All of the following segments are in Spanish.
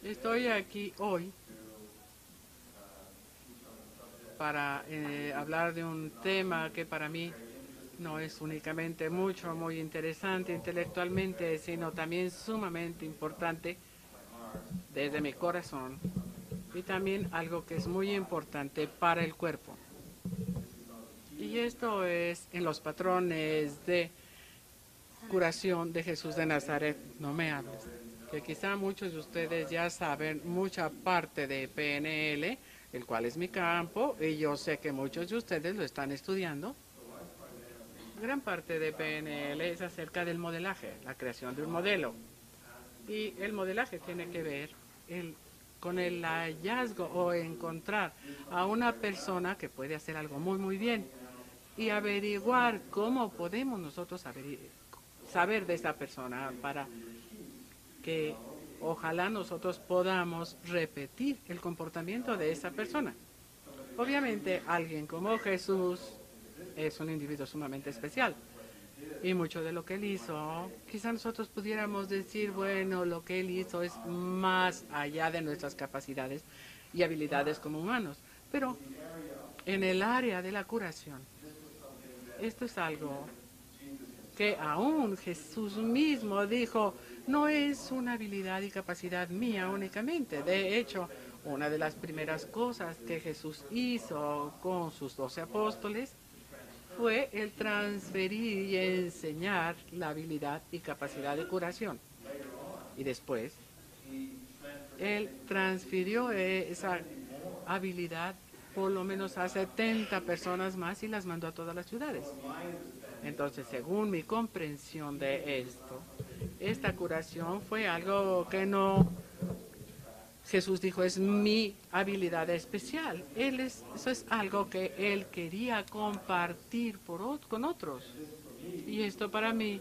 Estoy aquí hoy para hablar de un tema que para mí no es únicamente muy interesante intelectualmente, sino también sumamente importante desde mi corazón y también algo que es muy importante para el cuerpo. Y esto es en los patrones de curación de Jesús de Nazaret. No me hables. Que quizá muchos de ustedes ya saben mucha parte de PNL, el cual es mi campo, y yo sé que muchos de ustedes lo están estudiando. Gran parte de PNL es acerca del modelaje, la creación de un modelo. Y el modelaje tiene que ver con el hallazgo o encontrar a una persona que puede hacer algo muy bien y averiguar cómo podemos nosotros saber de esa persona para que ojalá nosotros podamos repetir el comportamiento de esa persona. Obviamente alguien como Jesús es un individuo sumamente especial y mucho de lo que él hizo, quizá nosotros pudiéramos decir, bueno, lo que él hizo es más allá de nuestras capacidades y habilidades como humanos, pero en el área de la curación, esto es algo que aún Jesús mismo dijo, no es una habilidad y capacidad mía únicamente. De hecho, una de las primeras cosas que Jesús hizo con sus 12 apóstoles fue el transferir y enseñar la habilidad y capacidad de curación. Y después, él transfirió esa habilidad por lo menos a 70 personas más y las mandó a todas las ciudades. Entonces, según mi comprensión de esto, esta curación fue algo que no Jesús dijo es mi habilidad especial. Eso es algo que él quería compartir con otros. Y esto para mí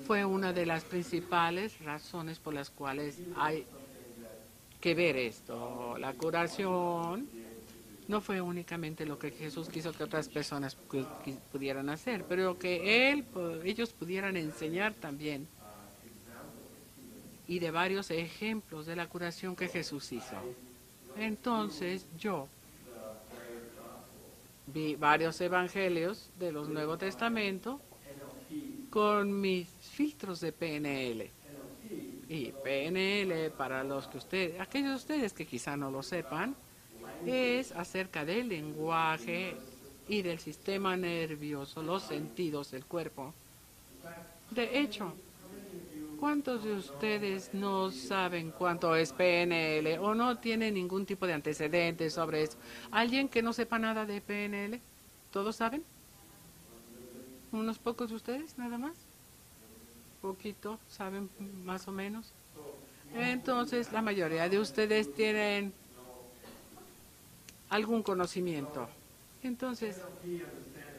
fue una de las principales razones por las cuales hay que ver esto. La curación no fue únicamente lo que Jesús quiso que otras personas pudieran hacer, pero que ellos pudieran enseñar también y de varios ejemplos de la curación que Jesús hizo. Entonces yo vi varios evangelios de los Nuevo Testamento con mis filtros de PNL. Y PNL, para aquellos de ustedes que quizá no lo sepan, es acerca del lenguaje y del sistema nervioso, los sentidos del cuerpo. De hecho, ¿cuántos de ustedes no saben cuánto es PNL o no tienen ningún tipo de antecedentes sobre eso? ¿Alguien que no sepa nada de PNL? ¿Todos saben? ¿Unos pocos de ustedes nada más? ¿Poquito? ¿Saben más o menos? Entonces, la mayoría de ustedes tienen algún conocimiento. Entonces,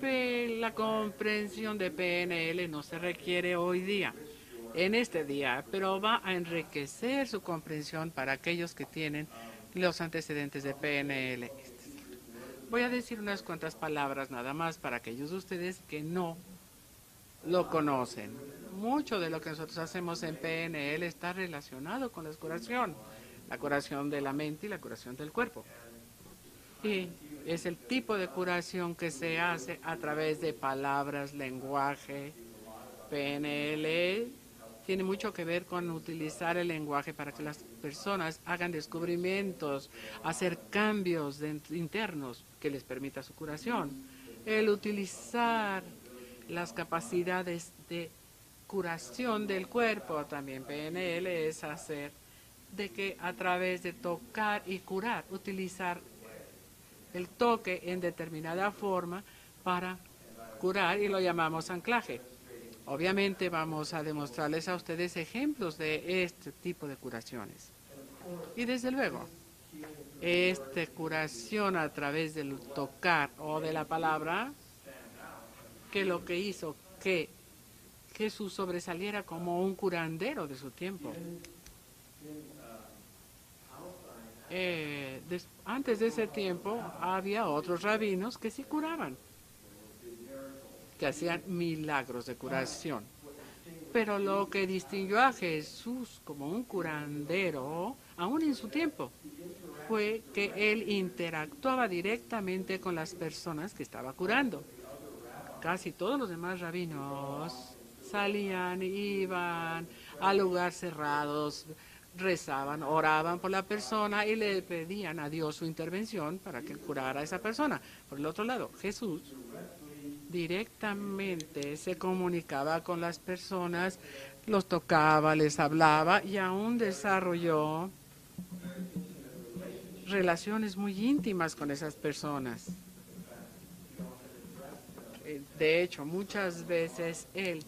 la comprensión de PNL no se requiere hoy día, en este día, pero va a enriquecer su comprensión para aquellos que tienen los antecedentes de PNL. Voy a decir unas cuantas palabras nada más para aquellos de ustedes que no lo conocen. Mucho de lo que nosotros hacemos en PNL está relacionado con la curación de la mente y la curación del cuerpo. Y es el tipo de curación que se hace a través de palabras, lenguaje. PNL tiene mucho que ver con utilizar el lenguaje para que las personas hagan descubrimientos, hacer cambios internos que les permita su curación. El utilizar las capacidades de curación del cuerpo, también PNL, es hacer de que a través de tocar y curar, utilizar el toque en determinada forma para curar y lo llamamos anclaje. Obviamente vamos a demostrarles a ustedes ejemplos de este tipo de curaciones. Y desde luego, esta curación a través del tocar o de la palabra, que lo que hizo que Jesús sobresaliera como un curandero de su tiempo. Antes de ese tiempo había otros rabinos que sí curaban, que hacían milagros de curación. Pero lo que distinguió a Jesús como un curandero, aún en su tiempo, fue que él interactuaba directamente con las personas que estaba curando. Casi todos los demás rabinos salían, iban a lugares cerrados, rezaban, oraban por la persona y le pedían a Dios su intervención para que curara a esa persona. Por el otro lado, Jesús directamente se comunicaba con las personas, los tocaba, les hablaba y aún desarrolló relaciones muy íntimas con esas personas. De hecho, muchas veces él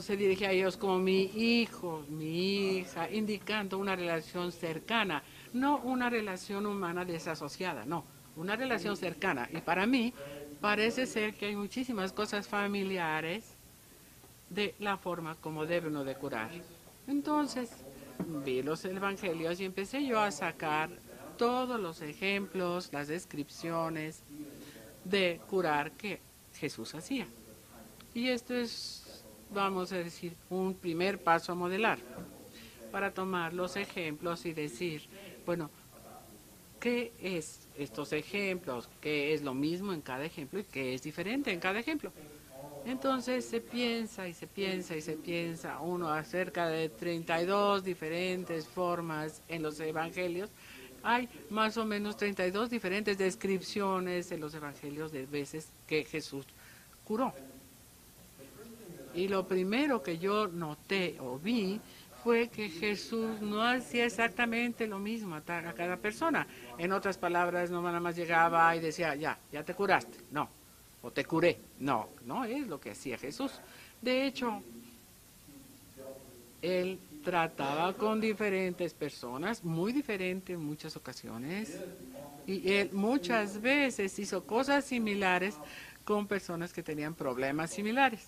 se dirige a ellos como mi hijo, mi hija, indicando una relación cercana, no una relación humana desasociada, no, una relación cercana. Y para mí parece ser que hay muchísimas cosas familiares de la forma como debe uno de curar. Entonces, vi los evangelios y empecé yo a sacar todos los ejemplos, las descripciones de curar que Jesús hacía. Y esto es, vamos a decir, un primer paso a modelar, para tomar los ejemplos y decir, bueno, ¿qué es estos ejemplos? ¿Qué es lo mismo en cada ejemplo y qué es diferente en cada ejemplo? Entonces se piensa y se piensa y se piensa uno acerca de 32 diferentes formas en los evangelios. Hay más o menos 32 diferentes descripciones en los evangelios de veces que Jesús curó. Y lo primero que yo noté o vi fue que Jesús no hacía exactamente lo mismo a cada persona. En otras palabras, no nada más llegaba y decía, ya te curaste. No, o te curé. No, no es lo que hacía Jesús. De hecho, él trataba con diferentes personas, muy diferentes en muchas ocasiones, y él muchas veces hizo cosas similares con personas que tenían problemas similares.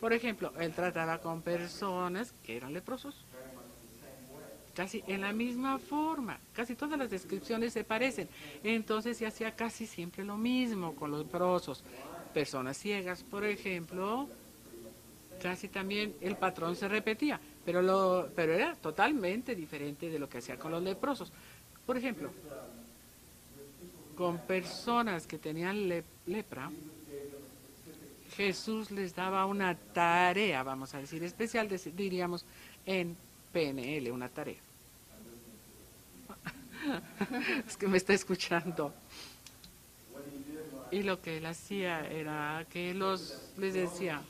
Por ejemplo, él trataba con personas que eran leprosos, casi en la misma forma, casi todas las descripciones se parecen. Entonces se hacía casi siempre lo mismo con los leprosos. Personas ciegas, por ejemplo, casi también el patrón se repetía, pero era totalmente diferente de lo que hacía con los leprosos. Por ejemplo, con personas que tenían lepra, Jesús les daba una tarea, vamos a decir, especial, diríamos, en PNL, una tarea. Es que me está escuchando. Y lo que él hacía era que les decía,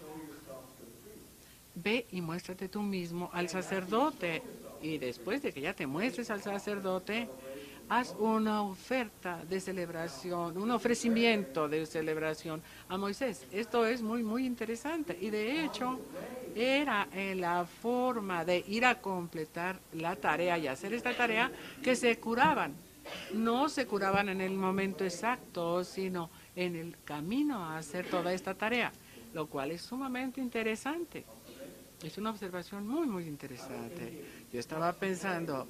ve y muéstrate tú mismo al sacerdote. Y después de que ya te muestres al sacerdote, haz una oferta de celebración, un ofrecimiento de celebración a Moisés. Esto es muy, muy interesante. Y de hecho, era en la forma de ir a completar la tarea y hacer esta tarea que se curaban. No se curaban en el momento exacto, sino en el camino a hacer toda esta tarea, lo cual es sumamente interesante. Es una observación muy, muy interesante. Yo estaba pensando,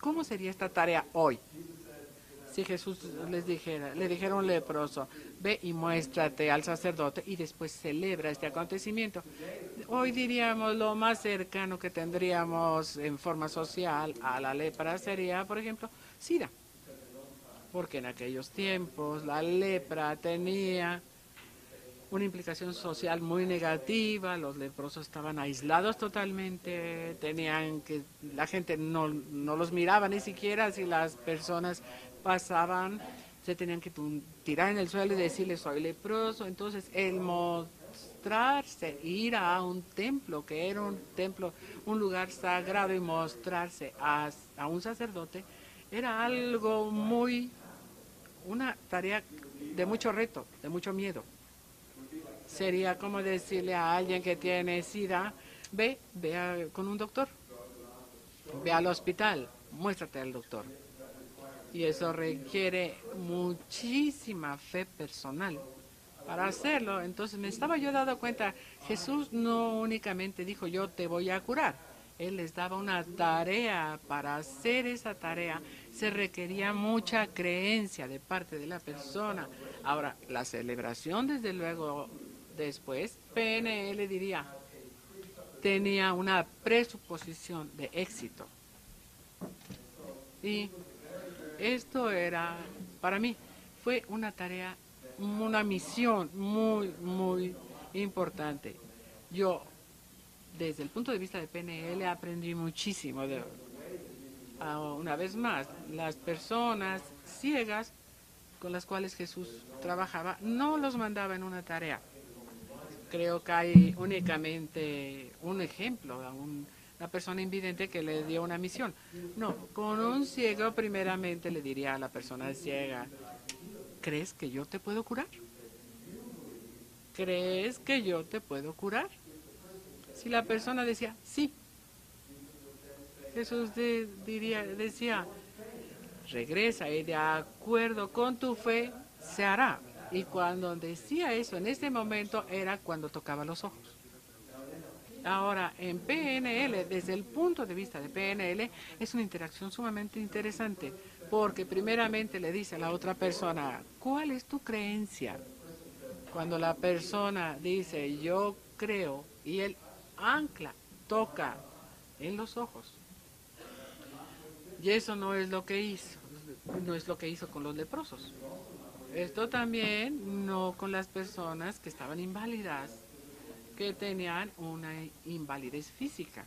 ¿cómo sería esta tarea hoy? Si Jesús le dijera a un leproso, ve y muéstrate al sacerdote y después celebra este acontecimiento. Hoy diríamos lo más cercano que tendríamos en forma social a la lepra sería, por ejemplo, SIDA. Porque en aquellos tiempos la lepra tenía una implicación social muy negativa, los leprosos estaban aislados totalmente, la gente no los miraba ni siquiera si las personas pasaban, se tenían que tirar en el suelo y decirle soy leproso. Entonces el mostrarse, ir a un templo, que era un templo, un lugar sagrado, y mostrarse a un sacerdote, era algo una tarea de mucho reto, de mucho miedo. Sería como decirle a alguien que tiene SIDA, ve con un doctor, ve al hospital, muéstrate al doctor. Y eso requiere muchísima fe personal para hacerlo. Entonces me estaba yo dando cuenta, Jesús no únicamente dijo yo te voy a curar. Él les daba una tarea. Para hacer esa tarea se requería mucha creencia de parte de la persona. Ahora, la celebración desde luego Después, PNL diría, tenía una presuposición de éxito. Y esto era, para mí, fue una tarea, una misión muy, muy importante. Yo, desde el punto de vista de PNL, aprendí muchísimo. Una vez más, las personas ciegas con las cuales Jesús trabajaba, no los mandaba en una tarea. Creo que hay únicamente un ejemplo, una persona invidente que le dio una misión. No, con un ciego primeramente le diría a la persona ciega, ¿crees que yo te puedo curar? ¿Crees que yo te puedo curar? Si la persona decía, sí, Jesús decía, regresa y de acuerdo con tu fe se hará. Y cuando decía eso, en este momento era cuando tocaba los ojos. Ahora, en PNL, desde el punto de vista de PNL, es una interacción sumamente interesante, porque primeramente le dice a la otra persona, ¿cuál es tu creencia? Cuando la persona dice, yo creo, y él ancla, toca en los ojos. Y eso no es lo que hizo, no es lo que hizo con los leprosos. Esto también no con las personas que estaban inválidas, que tenían una invalidez física.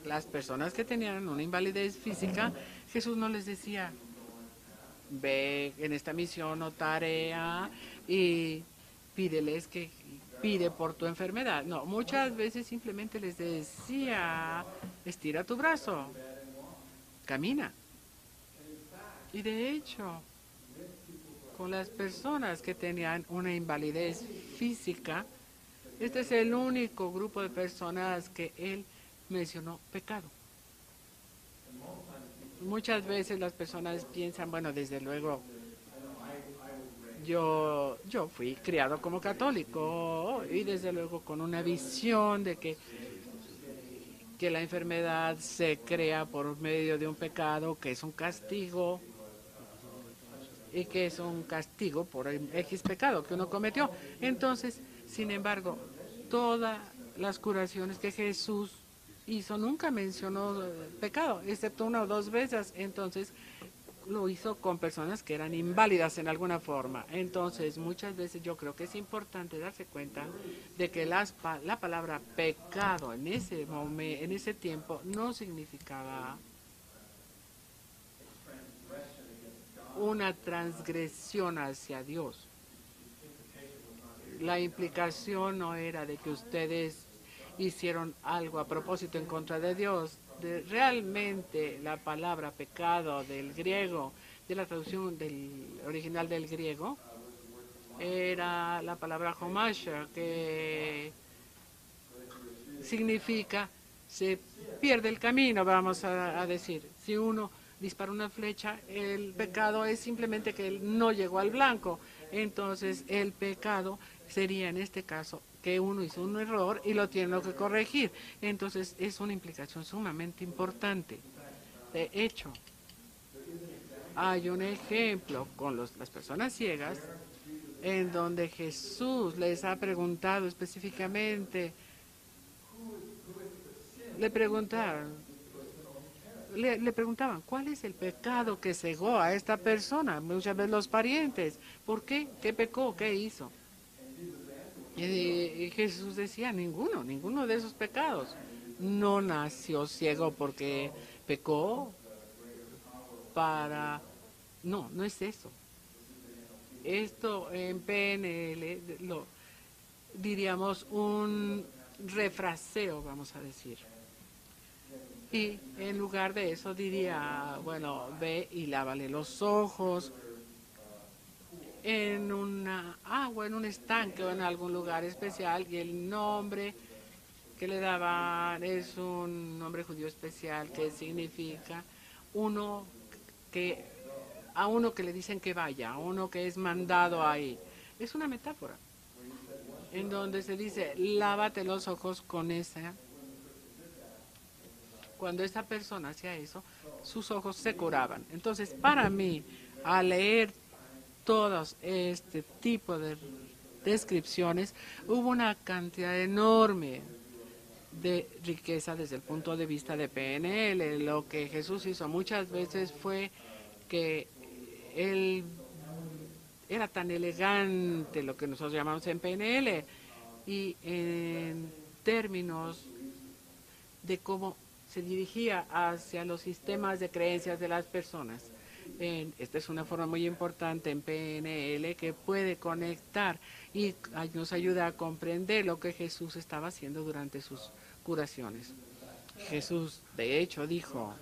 Las personas que tenían una invalidez física, Jesús no les decía, ve en esta misión o tarea y pídeles que pide por tu enfermedad. No, muchas veces simplemente les decía, estira tu brazo, camina. Y de hecho, con las personas que tenían una invalidez física, este es el único grupo de personas que él mencionó pecado. Muchas veces las personas piensan, bueno, desde luego, yo fui criado como católico y desde luego con una visión de que la enfermedad se crea por medio de un pecado, que es un castigo y que es un castigo por el X pecado que uno cometió. Entonces, sin embargo, todas las curaciones que Jesús hizo nunca mencionó pecado, excepto una o dos veces. Entonces, lo hizo con personas que eran inválidas en alguna forma. Entonces, muchas veces yo creo que es importante darse cuenta de que la palabra pecado en ese tiempo no significaba una transgresión hacia Dios. La implicación no era de que ustedes hicieron algo a propósito en contra de Dios. Realmente la palabra pecado del griego, de la traducción del original del griego, era la palabra homasha, que significa se pierde el camino, vamos a decir. Si uno dispara una flecha, el pecado es simplemente que él no llegó al blanco. Entonces el pecado sería en este caso que uno hizo un error y lo tiene que corregir. Entonces es una implicación sumamente importante. De hecho, hay un ejemplo con las personas ciegas en donde Jesús les ha preguntado específicamente, le preguntaban, ¿cuál es el pecado que cegó a esta persona? Muchas veces los parientes. ¿Por qué? ¿Qué pecó? ¿Qué hizo? Y Jesús decía, ninguno de esos pecados. No nació ciego porque pecó para... No, no es eso. Esto en PNL lo diríamos un refraseo, vamos a decir. Y en lugar de eso diría, bueno, ve y lávale los ojos en una agua, en un estanque o en algún lugar especial. Y el nombre que le daban es un nombre judío especial que significa a uno que le dicen que vaya, a uno que es mandado ahí. Es una metáfora en donde se dice, lávate los ojos con esa. Cuando esta persona hacía eso, sus ojos se curaban. Entonces, para mí, al leer todos este tipo de descripciones, hubo una cantidad enorme de riqueza desde el punto de vista de PNL. Lo que Jesús hizo muchas veces fue que él era tan elegante, lo que nosotros llamamos en PNL, y en términos de cómo se dirigía hacia los sistemas de creencias de las personas. Esta es una forma muy importante en PNL que puede conectar y nos ayuda a comprender lo que Jesús estaba haciendo durante sus curaciones. Jesús, de hecho, dijo,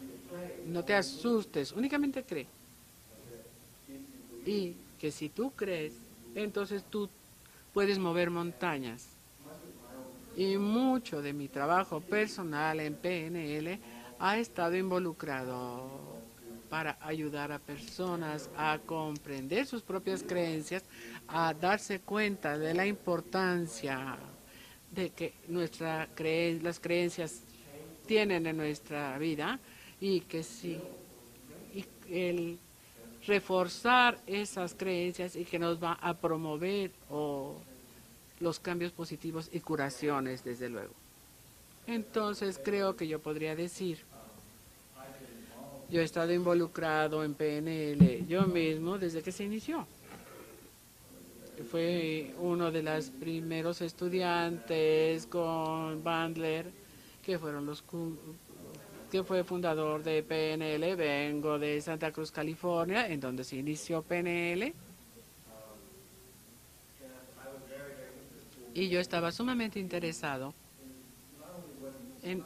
no te asustes, únicamente cree. Y que si tú crees, entonces tú puedes mover montañas. Y mucho de mi trabajo personal en PNL ha estado involucrado para ayudar a personas a comprender sus propias creencias, a darse cuenta de la importancia de que las creencias tienen en nuestra vida y que sí, y el reforzar esas creencias y que nos va a promover los cambios positivos y curaciones, desde luego. Entonces creo que yo podría decir, yo he estado involucrado en PNL yo mismo desde que se inició. Fue uno de los primeros estudiantes con Bandler, que fue fundador de PNL. Vengo de Santa Cruz, California, en donde se inició PNL. Y yo estaba sumamente interesado en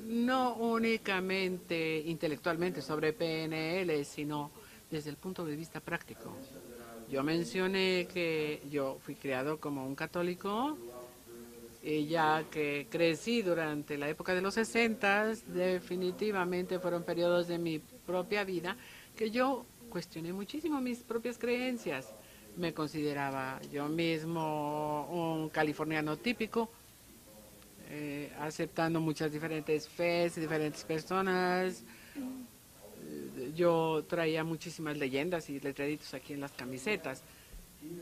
no únicamente intelectualmente sobre PNL, sino desde el punto de vista práctico. Yo mencioné que yo fui criado como un católico, y ya que crecí durante la época de los 60, definitivamente fueron periodos de mi propia vida que yo cuestioné muchísimo mis propias creencias. Me consideraba yo mismo un californiano típico, aceptando muchas diferentes fes y diferentes personas. Yo traía muchísimas leyendas y letreritos aquí en las camisetas.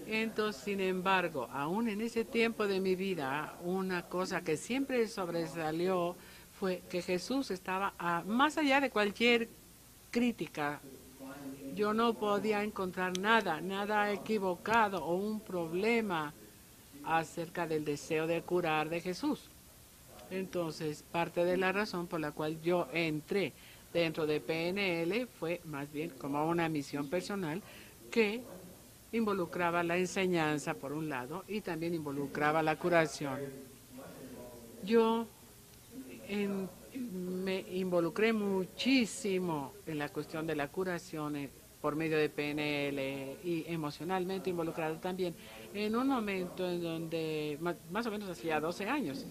Entonces, sin embargo, aún en ese tiempo de mi vida, una cosa que siempre sobresalió fue que Jesús estaba más allá de cualquier crítica. Yo no podía encontrar nada equivocado o un problema acerca del deseo de curar de Jesús. Entonces, parte de la razón por la cual yo entré dentro de PNL fue más bien como una misión personal que involucraba la enseñanza por un lado y también involucraba la curación. Yo me involucré muchísimo en la cuestión de la curación por medio de PNL y emocionalmente involucrado también en un momento en donde más o menos hacía 12 años,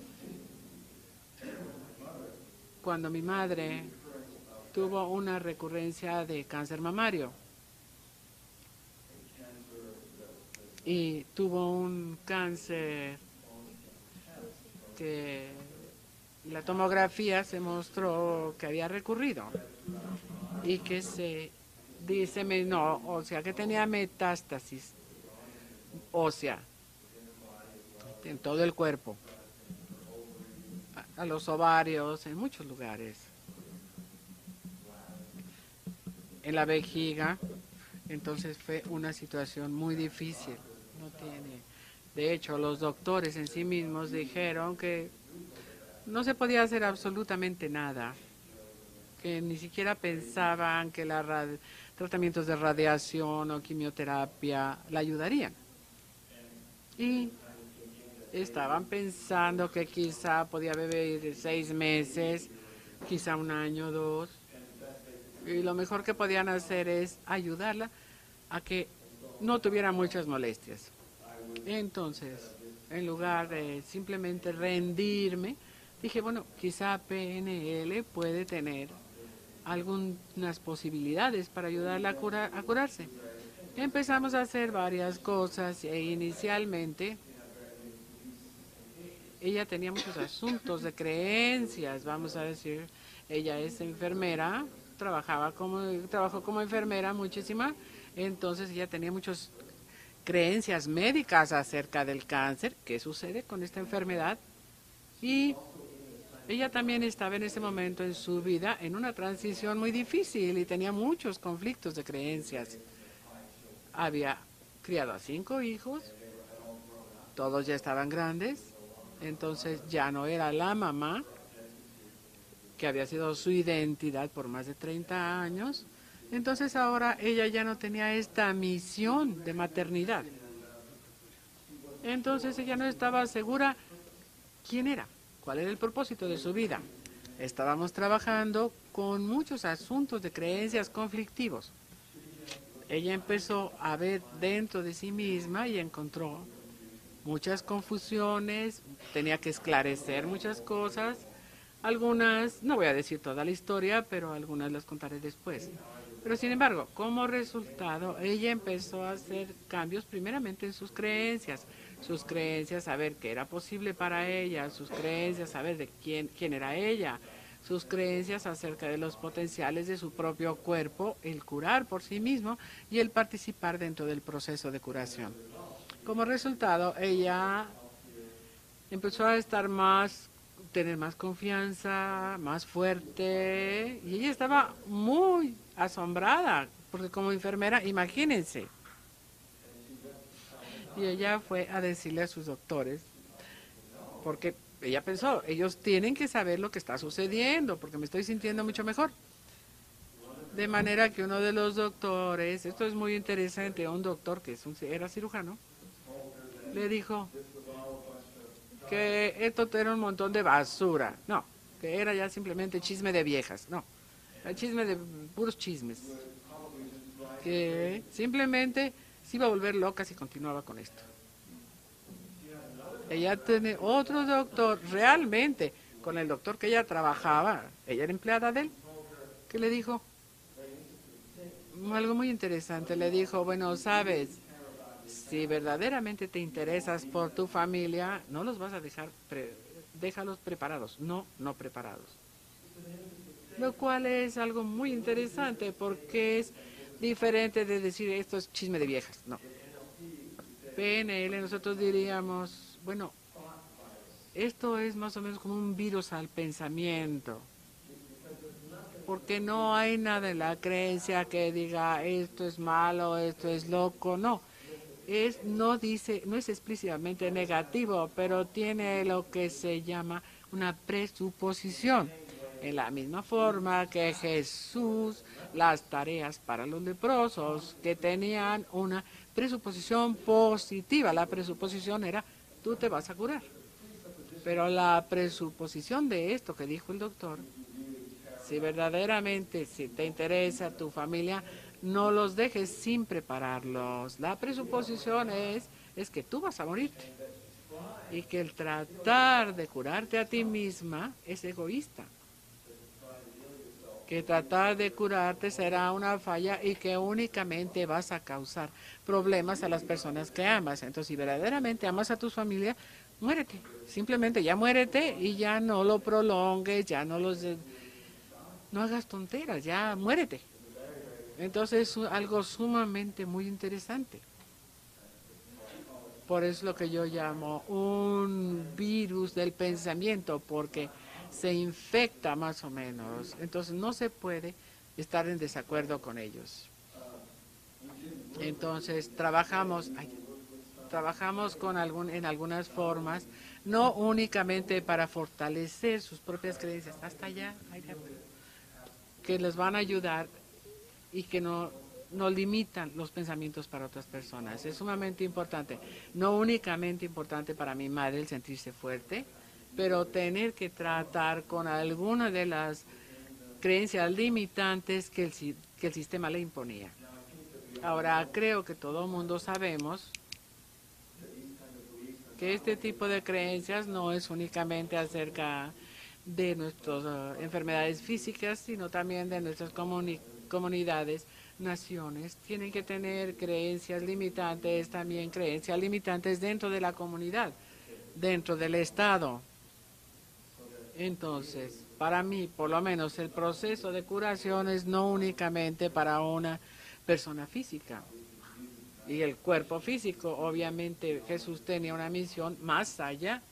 cuando mi madre tuvo una recurrencia de cáncer mamario y tuvo un cáncer que la tomografía se mostró que había recurrido y que se diseminó, o sea, que tenía metástasis ósea en todo el cuerpo, a los ovarios, en muchos lugares, en la vejiga. Entonces fue una situación muy difícil. De hecho, los doctores en sí mismos dijeron que no se podía hacer absolutamente nada, que ni siquiera pensaban que tratamientos de radiación o quimioterapia la ayudarían. Y estaban pensando que quizá podía vivir 6 meses, quizá 1 año, 2, y lo mejor que podían hacer es ayudarla a que no tuviera muchas molestias. Entonces, en lugar de simplemente rendirme, dije, bueno, quizá PNL puede tener algunas posibilidades para ayudarla a curarse. Empezamos a hacer varias cosas e inicialmente ella tenía muchos asuntos de creencias, vamos a decir. Ella es enfermera, trabajó como enfermera muchísima, entonces ella tenía muchos creencias médicas acerca del cáncer, qué sucede con esta enfermedad, y ella también estaba en ese momento en su vida en una transición muy difícil y tenía muchos conflictos de creencias. Había criado a 5 hijos, todos ya estaban grandes, entonces ya no era la mamá, que había sido su identidad por más de 30 años. Entonces ahora ella ya no tenía esta misión de maternidad. Entonces ella no estaba segura quién era, cuál era el propósito de su vida. Estábamos trabajando con muchos asuntos de creencias conflictivos. Ella empezó a ver dentro de sí misma y encontró muchas confusiones, tenía que esclarecer muchas cosas. Algunas, no voy a decir toda la historia, pero algunas las contaré después. Pero sin embargo, como resultado, ella empezó a hacer cambios primeramente en sus creencias, saber qué era posible para ella, sus creencias, saber de quién era ella, sus creencias acerca de los potenciales de su propio cuerpo, el curar por sí mismo y el participar dentro del proceso de curación. Como resultado, ella empezó a tener más confianza, más fuerte, y ella estaba muy asombrada, porque como enfermera, imagínense. Y ella fue a decirle a sus doctores, porque ella pensó, ellos tienen que saber lo que está sucediendo, porque me estoy sintiendo mucho mejor. De manera que uno de los doctores, esto es muy interesante, un doctor que era cirujano, le dijo que esto era un montón de basura. No, que era ya simplemente chisme de viejas. No, era chisme de puros chismes. Que simplemente se iba a volver loca si continuaba con esto. Ella tiene otro doctor, realmente, con el doctor que ella trabajaba, ella era empleada de él, que le dijo algo muy interesante. Le dijo, bueno, sabes, si verdaderamente te interesas por tu familia, no los vas a dejar, déjalos preparados, no preparados. Lo cual es algo muy interesante porque es diferente de decir esto es chisme de viejas, no. PNL nosotros diríamos, bueno, esto es más o menos como un virus al pensamiento, porque no hay nada en la creencia que diga esto es malo, esto es loco, no. No es explícitamente negativo, pero tiene lo que se llama una presuposición. En la misma forma que Jesús, las tareas para los leprosos, que tenían una presuposición positiva. La presuposición era, tú te vas a curar. Pero la presuposición de esto que dijo el doctor, si verdaderamente si te interesa tu familia, no los dejes sin prepararlos. La presuposición es que tú vas a morirte y que el tratar de curarte a ti misma es egoísta. Que tratar de curarte será una falla y que únicamente vas a causar problemas a las personas que amas. Entonces, si verdaderamente amas a tu familia, muérete. Simplemente ya muérete y ya no lo prolongues, ya no hagas tonteras, ya muérete. Entonces es algo sumamente muy interesante. Por eso es lo que yo llamo un virus del pensamiento, porque se infecta más o menos. Entonces no se puede estar en desacuerdo con ellos. Entonces trabajamos en algunas formas, no únicamente para fortalecer sus propias creencias, hasta allá, que les van a ayudar y que no limitan los pensamientos para otras personas. Es sumamente importante. No únicamente importante para mi madre el sentirse fuerte, pero tener que tratar con alguna de las creencias limitantes que el sistema le imponía. Ahora, creo que todo el mundo sabemos que este tipo de creencias no es únicamente acerca de nuestras enfermedades físicas, sino también de nuestras comunidades, naciones. Tienen que tener creencias limitantes, también creencias limitantes dentro de la comunidad, dentro del Estado. Entonces, para mí, por lo menos, el proceso de curación es no únicamente para una persona física. y el cuerpo físico. Obviamente Jesús tenía una misión más allá,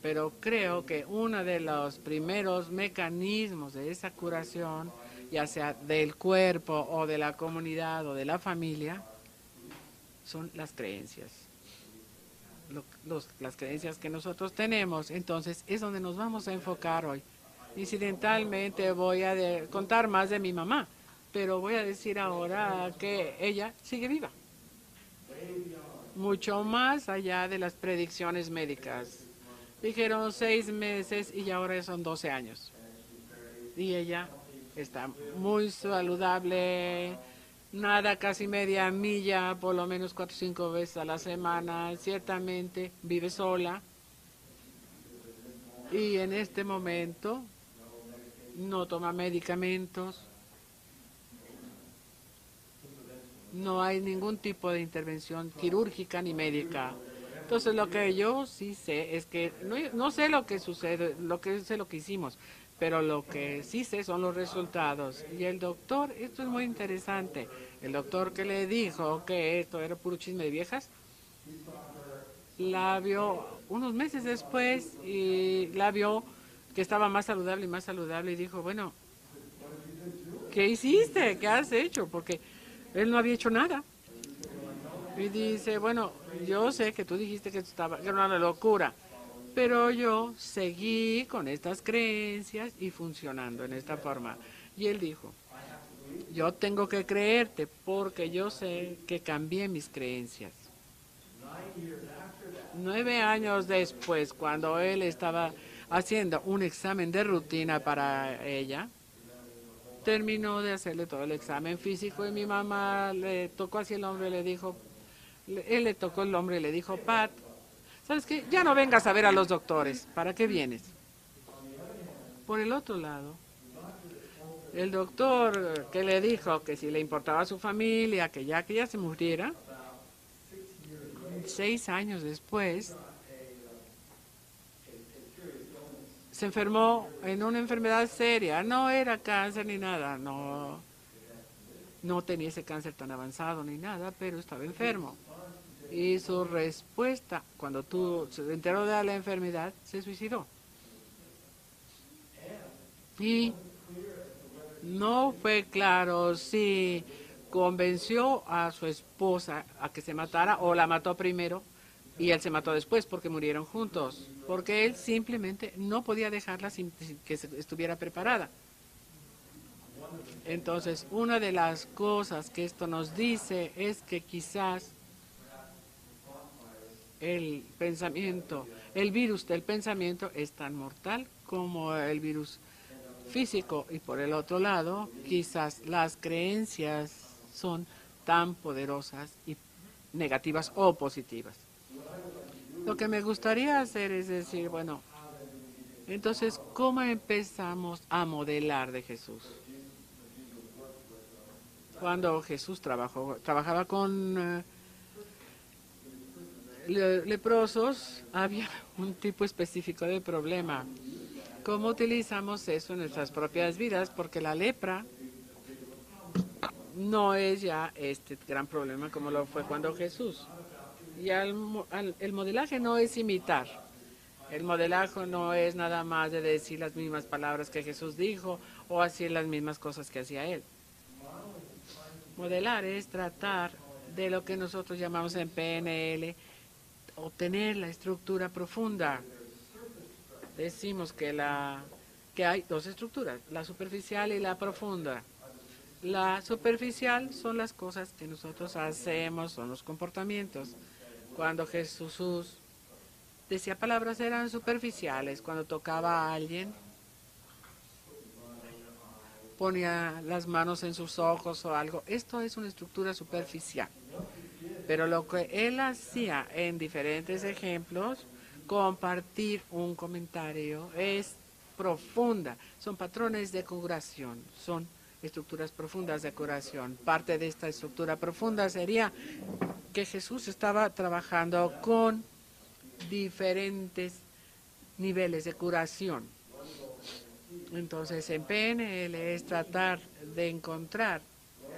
pero creo que uno de los primeros mecanismos de esa curación, ya sea del cuerpo o de la comunidad o de la familia, son las creencias. Las creencias que nosotros tenemos. Entonces es donde nos vamos a enfocar hoy. Incidentalmente voy a contar más de mi mamá, pero voy a decir ahora que ella sigue viva, mucho más allá de las predicciones médicas. Dijeron 6 meses y ahora son 12 años. Y ella está muy saludable, nada, casi media milla, por lo menos 4 o 5 veces a la semana. Ciertamente vive sola. Y en este momento no toma medicamentos. No hay ningún tipo de intervención quirúrgica ni médica. Entonces lo que yo sí sé es que no sé lo que sucede, sé lo que hicimos, pero lo que sí sé son los resultados. Y el doctor, esto es muy interesante, el doctor que le dijo que esto era puro chisme de viejas, la vio unos meses después y la vio que estaba más saludable y dijo, bueno, ¿qué hiciste? ¿Qué has hecho? Porque él no había hecho nada. Y dice, bueno, yo sé que tú dijiste que era una locura, pero yo seguí con estas creencias y funcionando en esta forma. Y él dijo, yo tengo que creerte porque yo sé que cambié mis creencias. 9 años después, cuando él estaba haciendo un examen de rutina para ella, terminó de hacerle todo el examen físico y mi mamá le tocó así el hombro y le dijo, él le tocó el hombro y le dijo, Pat, ¿sabes qué? Ya no vengas a ver a los doctores. ¿Para qué vienes? Por el otro lado, el doctor que le dijo que si le importaba a su familia, que ya se muriera, 6 años después, se enfermó en una enfermedad seria. No era cáncer ni nada, no tenía ese cáncer tan avanzado ni nada, pero estaba enfermo. Y su respuesta, cuando se enteró de la enfermedad, se suicidó. Y no fue claro si convenció a su esposa a que se matara o la mató primero y él se mató después porque murieron juntos, porque él simplemente no podía dejarla sin que estuviera preparada. Entonces, una de las cosas que esto nos dice es que quizás el pensamiento, el virus del pensamiento es tan mortal como el virus físico, y por el otro lado, quizás las creencias son tan poderosas y negativas o positivas. Lo que me gustaría hacer es decir, bueno, entonces, ¿cómo empezamos a modelar de Jesús? Cuando Jesús trabajaba con leprosos, había un tipo específico de problema. ¿Cómo utilizamos eso en nuestras propias vidas? Porque la lepra no es ya este gran problema como lo fue cuando Jesús. Y el modelaje no es imitar. El modelaje no es nada más de decir las mismas palabras que Jesús dijo o hacer las mismas cosas que hacía él. Modelar es tratar de lo que nosotros llamamos en PNL, obtener la estructura profunda. Decimos que hay 2 estructuras, la superficial y la profunda. La superficial son las cosas que nosotros hacemos, son los comportamientos. Cuando Jesús decía palabras eran superficiales, cuando tocaba a alguien, ponía las manos en sus ojos o algo. Esto es una estructura superficial. Pero lo que él hacía en diferentes ejemplos, compartir un comentario, es profunda. Son patrones de curación, son estructuras profundas de curación. Parte de esta estructura profunda sería que Jesús estaba trabajando con diferentes niveles de curación. Entonces, en PNL es tratar de encontrar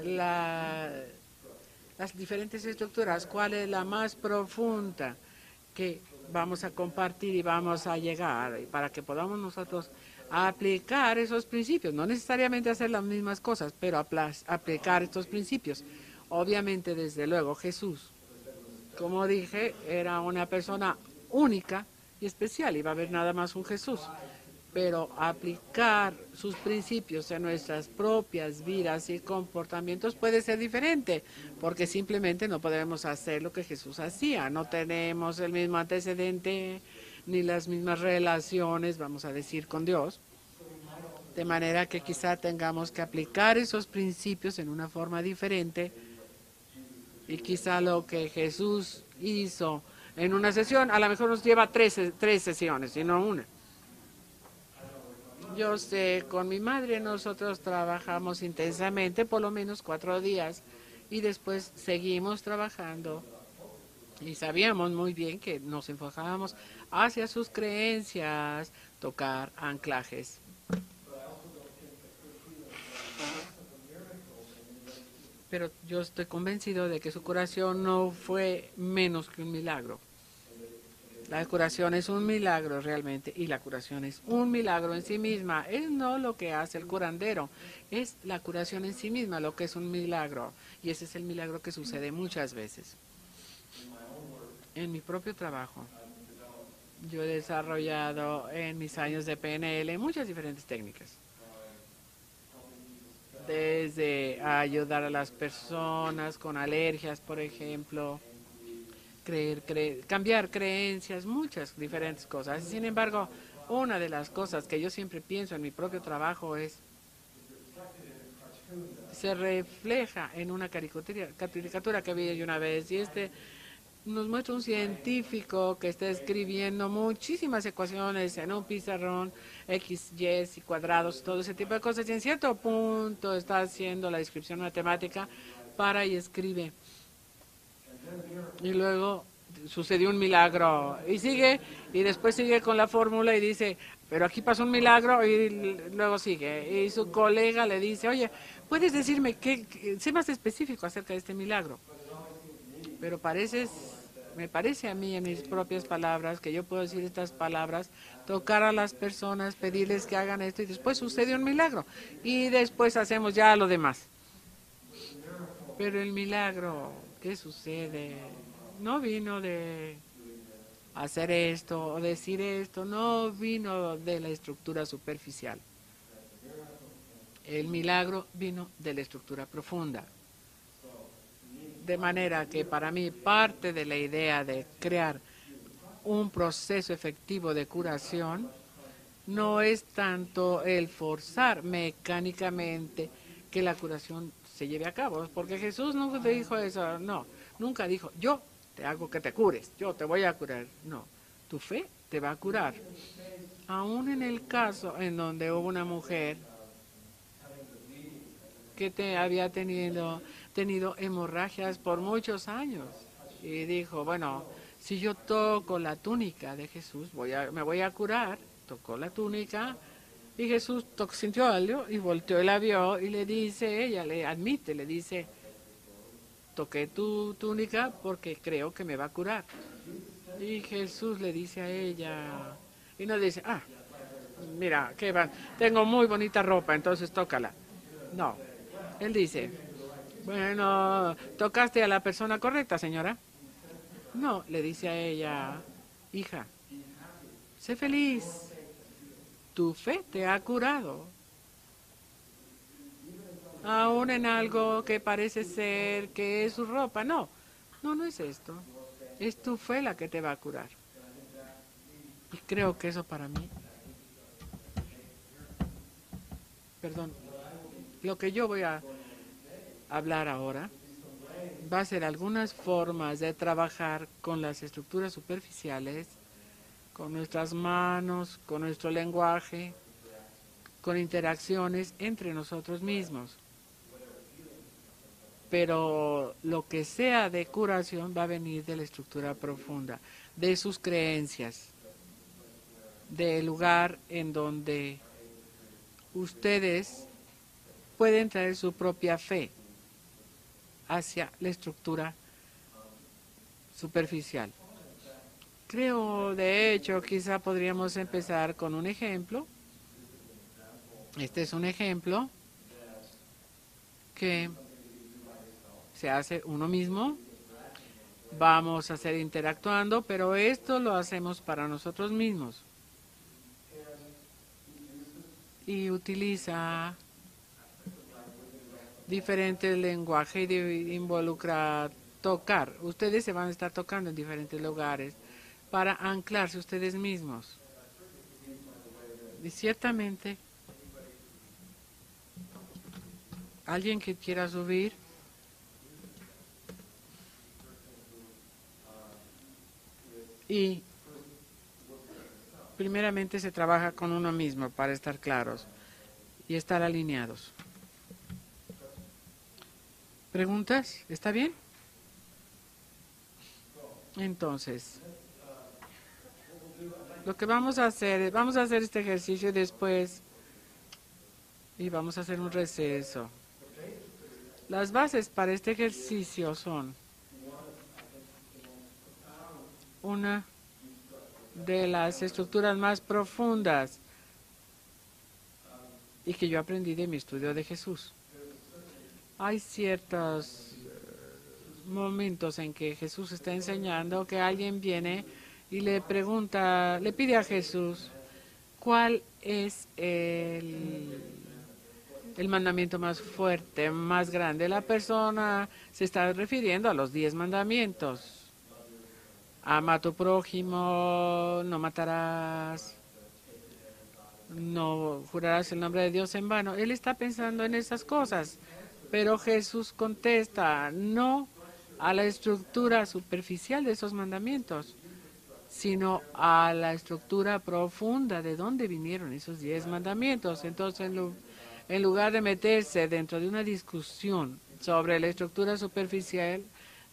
la las diferentes estructuras, cuál es la más profunda que vamos a compartir y vamos a llegar para que podamos nosotros aplicar esos principios, no necesariamente hacer las mismas cosas, pero aplicar estos principios. Obviamente, desde luego, Jesús, como dije, era una persona única y especial, iba a haber nada más un Jesús, pero aplicar sus principios en nuestras propias vidas y comportamientos puede ser diferente, porque simplemente no podemos hacer lo que Jesús hacía, no tenemos el mismo antecedente ni las mismas relaciones, vamos a decir, con Dios, de manera que quizá tengamos que aplicar esos principios en una forma diferente, y quizá lo que Jesús hizo en una sesión a lo mejor nos lleva tres sesiones y no una. Yo sé, con mi madre nosotros trabajamos intensamente por lo menos 4 días y después seguimos trabajando y sabíamos muy bien que nos enfocábamos hacia sus creencias, tocar anclajes. Pero yo estoy convencido de que su curación no fue menos que un milagro. La curación es un milagro realmente, y la curación es un milagro en sí misma. Es no lo que hace el curandero, es la curación en sí misma lo que es un milagro. Y ese es el milagro que sucede muchas veces. En mi propio trabajo, yo he desarrollado en mis años de PNL muchas diferentes técnicas. Desde ayudar a las personas con alergias, por ejemplo, cambiar creencias, muchas diferentes cosas. Sin embargo, una de las cosas que yo siempre pienso en mi propio trabajo se refleja en una caricatura que vi yo una vez, y nos muestra un científico que está escribiendo muchísimas ecuaciones en un pizarrón, x, y y cuadrados, todo ese tipo de cosas, y en cierto punto está haciendo la descripción matemática, para y escribe. Y luego sucedió un milagro y sigue, y después sigue con la fórmula y dice, pero aquí pasó un milagro, y luego sigue. Y su colega le dice, oye, ¿puedes decirme sé más específico acerca de este milagro? Pero me parece a mí, en mis propias palabras, que yo puedo decir estas palabras, tocar a las personas, pedirles que hagan esto, y después sucede un milagro. Y después hacemos ya lo demás. Pero el milagro, ¿qué sucede? No vino de hacer esto o decir esto, no vino de la estructura superficial. El milagro vino de la estructura profunda. De manera que para mí parte de la idea de crear un proceso efectivo de curación no es tanto el forzar mecánicamente que la curación se lleve a cabo, porque Jesús nunca dijo eso, no, nunca dijo, yo te hago que te cures, yo te voy a curar, no, tu fe te va a curar. Aún en el caso en donde hubo una mujer que había tenido hemorragias por muchos años, y dijo, bueno, si yo toco la túnica de Jesús, me voy a curar. Tocó la túnica y Jesús sintió algo y volteó y la vio, y le dice, ella le admite, le dice, toqué tu túnica porque creo que me va a curar. Y Jesús le dice a ella, y no dice, mira, tengo muy bonita ropa, entonces tócala. No, él dice, bueno, ¿tocaste a la persona correcta, señora? No, le dice a ella, hija, sé feliz, tu fe te ha curado. Aún en algo que parece ser que es su ropa. No es esto. Es tu fe la que te va a curar. Y creo que eso para mí, lo que yo voy a hablar ahora va a ser algunas formas de trabajar con las estructuras superficiales, con nuestras manos, con nuestro lenguaje, con interacciones entre nosotros mismos. Pero lo que sea de curación va a venir de la estructura profunda, de sus creencias, del lugar en donde ustedes pueden traer su propia fe hacia la estructura superficial. Creo, de hecho, quizá podríamos empezar con un ejemplo. Este es un ejemplo que se hace uno mismo. Vamos a hacer interactuando, pero esto lo hacemos para nosotros mismos. Y utiliza diferentes lenguajes y involucra tocar. Ustedes se van a estar tocando en diferentes lugares para anclarse ustedes mismos. Y ciertamente, alguien que quiera subir, y primeramente se trabaja con uno mismo para estar claros y estar alineados. ¿Preguntas? ¿Está bien? Entonces, lo que vamos a hacer este ejercicio después y vamos a hacer un receso. Las bases para este ejercicio son una de las estructuras más profundas y que yo aprendí de mi estudio de Jesús. Hay ciertos momentos en que Jesús está enseñando que alguien viene y le pregunta, le pide a Jesús, ¿cuál es el mandamiento más fuerte, más grande? La persona se está refiriendo a los 10 mandamientos. Ama a tu prójimo, no matarás, no jurarás el nombre de Dios en vano. Él está pensando en esas cosas, pero Jesús contesta, no a la estructura superficial de esos mandamientos, sino a la estructura profunda de dónde vinieron esos 10 mandamientos. Entonces, en lugar de meterse dentro de una discusión sobre la estructura superficial,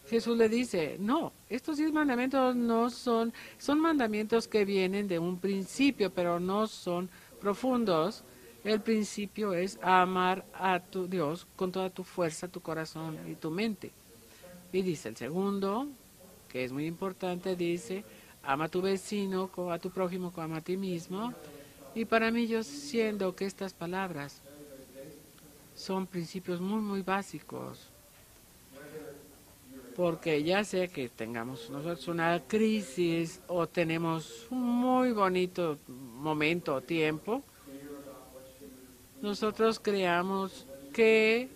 Jesús le dice, no, estos 10 mandamientos no son mandamientos que vienen de un principio, pero no son profundos. El principio es amar a tu Dios con toda tu fuerza, tu corazón y tu mente. Y dice el segundo, que es muy importante, dice, ama a tu vecino, a tu prójimo, como a ti mismo. Y para mí, yo siento que estas palabras son principios muy, muy básicos. Porque ya sea que tengamos nosotros una crisis o tenemos un muy bonito momento o tiempo, nosotros creamos que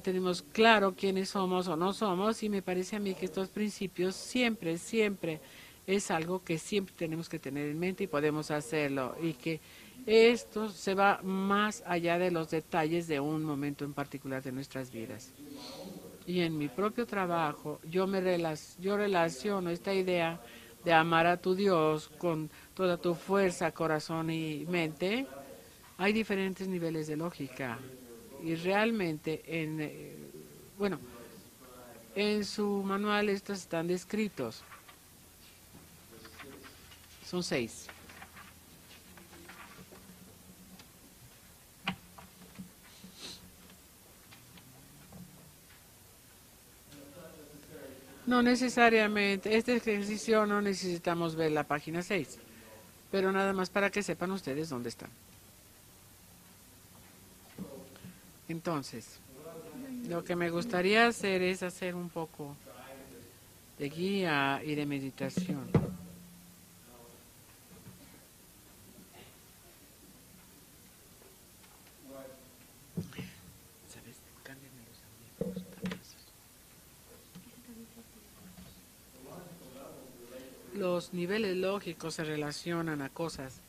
tenemos claro quiénes somos o no somos, y me parece a mí que estos principios siempre, siempre es algo que siempre tenemos que tener en mente y podemos hacerlo, y que esto se va más allá de los detalles de un momento en particular de nuestras vidas. Y en mi propio trabajo yo relaciono esta idea de amar a tu Dios con toda tu fuerza, corazón y mente. Hay diferentes niveles de lógica y realmente en su manual estos están descritos. Son 6. No necesariamente, este ejercicio no necesitamos ver la página 6, pero nada más para que sepan ustedes dónde están. Entonces, lo que me gustaría hacer es hacer un poco de guía y de meditación. ¿Sabes? Cámbiame los audífonos. Los niveles lógicos se relacionan a cosas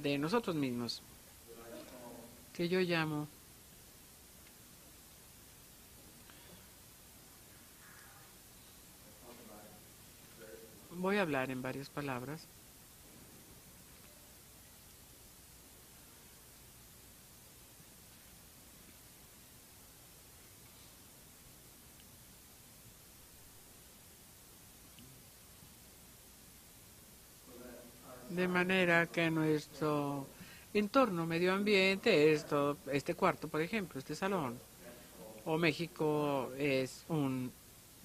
de nosotros mismos, que yo llamo voy a hablar en varias palabras. De manera que nuestro entorno, medio ambiente, este cuarto, por ejemplo, este salón, o México es un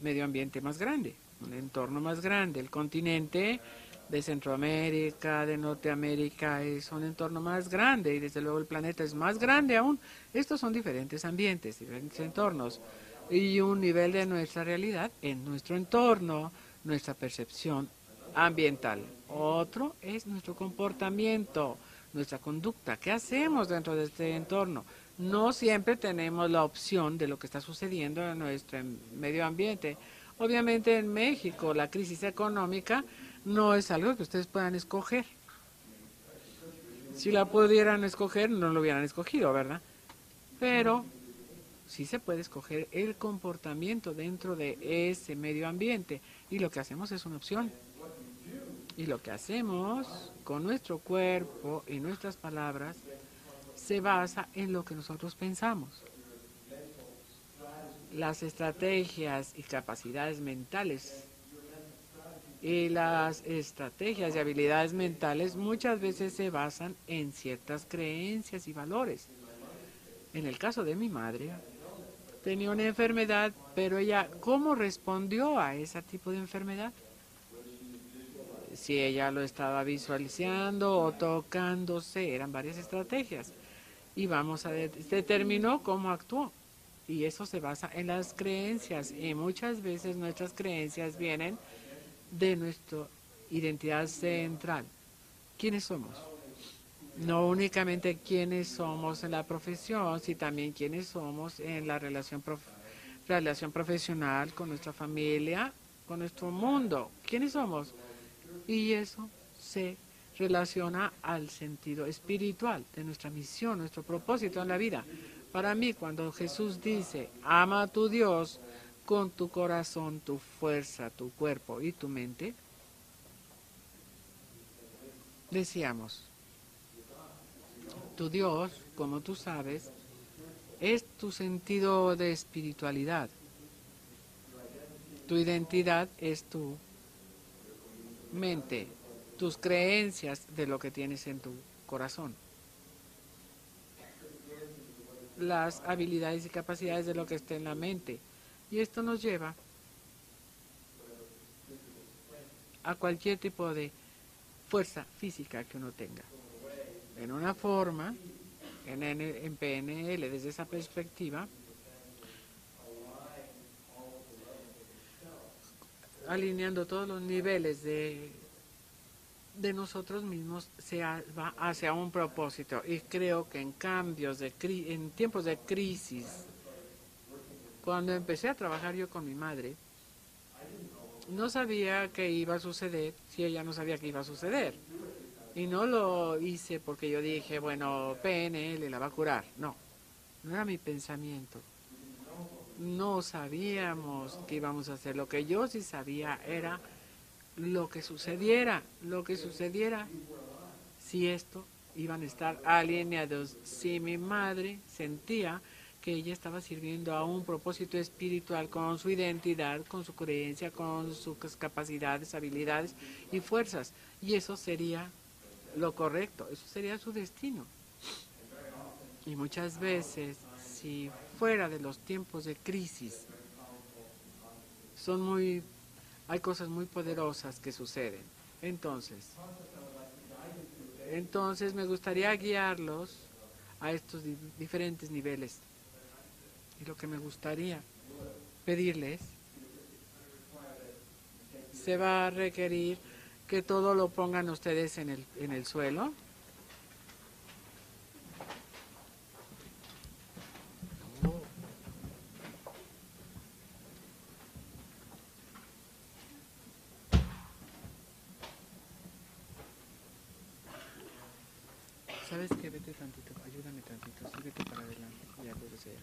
medio ambiente más grande, un entorno más grande. El continente de Centroamérica, de Norteamérica es un entorno más grande y desde luego el planeta es más grande aún. Estos son diferentes ambientes, diferentes entornos y un nivel de nuestra realidad en nuestro entorno, nuestra percepción ambiental. Otro es nuestro comportamiento, nuestra conducta. ¿Qué hacemos dentro de este entorno? No siempre tenemos la opción de lo que está sucediendo en nuestro medio ambiente. Obviamente en México la crisis económica no es algo que ustedes puedan escoger. Si la pudieran escoger, no lo hubieran escogido, ¿verdad? Pero sí se puede escoger el comportamiento dentro de ese medio ambiente. Y lo que hacemos es una opción. Y lo que hacemos con nuestro cuerpo y nuestras palabras se basa en lo que nosotros pensamos. Las estrategias y capacidades mentales y las estrategias y habilidades mentales muchas veces se basan en ciertas creencias y valores. En el caso de mi madre, tenía una enfermedad, pero ella, ¿cómo respondió a ese tipo de enfermedad? Si ella lo estaba visualizando o tocándose, eran varias estrategias. Y vamos a determinó cómo actuó. Y eso se basa en las creencias. Y muchas veces nuestras creencias vienen de nuestra identidad central. ¿Quiénes somos? No únicamente quiénes somos en la profesión, sino también quiénes somos en la relación profesional con nuestra familia, con nuestro mundo. ¿Quiénes somos? Y eso se relaciona al sentido espiritual de nuestra misión, nuestro propósito en la vida. Para mí, cuando Jesús dice, ama a tu Dios con tu corazón, tu fuerza, tu cuerpo y tu mente, decíamos, tu Dios, como tú sabes, es tu sentido de espiritualidad. Tu identidad es tu mente, tus creencias de lo que tienes en tu corazón. Las habilidades y capacidades de lo que está en la mente. Y esto nos lleva a cualquier tipo de fuerza física que uno tenga. En una forma, en PNL, desde esa perspectiva, alineando todos los niveles de nosotros mismos, se va hacia un propósito. Y creo que en en tiempos de crisis, cuando empecé a trabajar yo con mi madre, no sabía qué iba a suceder si ella no sabía qué iba a suceder. Y no lo hice porque yo dije, bueno, PNL la va a curar. No, no era mi pensamiento. No sabíamos qué íbamos a hacer. Lo que yo sí sabía era lo que sucediera, si esto iban a estar alineados, si mi madre sentía que ella estaba sirviendo a un propósito espiritual con su identidad, con su creencia, con sus capacidades, habilidades y fuerzas. Y eso sería lo correcto, eso sería su destino. Y muchas veces, si fuera de los tiempos de crisis, hay cosas muy poderosas que suceden. Entonces me gustaría guiarlos a estos diferentes niveles. Y lo que me gustaría pedirles, se va a requerir que todo lo pongan ustedes en el suelo. ¿Sabes qué? Vete tantito, ayúdame tantito, síguete para adelante. Ya puede ser.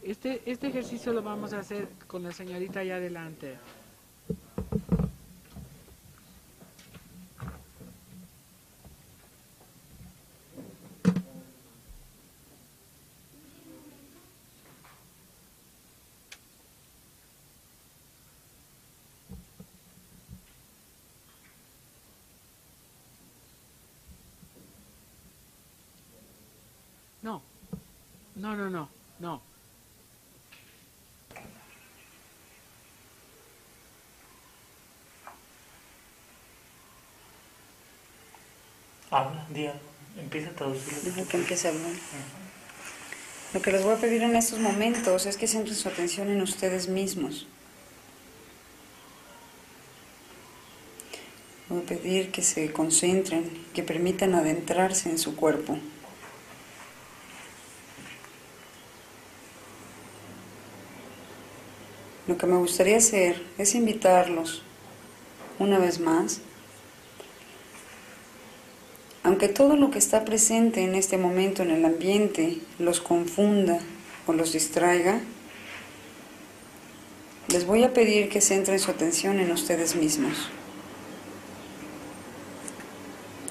Este ejercicio lo vamos a hacer con la señorita allá adelante. No, no, no, no, no. Habla, di algo, empieza a traducirlo. Deja que empiece a hablar. Lo que les voy a pedir en estos momentos es que centren su atención en ustedes mismos. Voy a pedir que se concentren, que permitan adentrarse en su cuerpo. Lo que me gustaría hacer es invitarlos una vez más, aunque todo lo que está presente en este momento en el ambiente los confunda o los distraiga, les voy a pedir que centren su atención en ustedes mismos.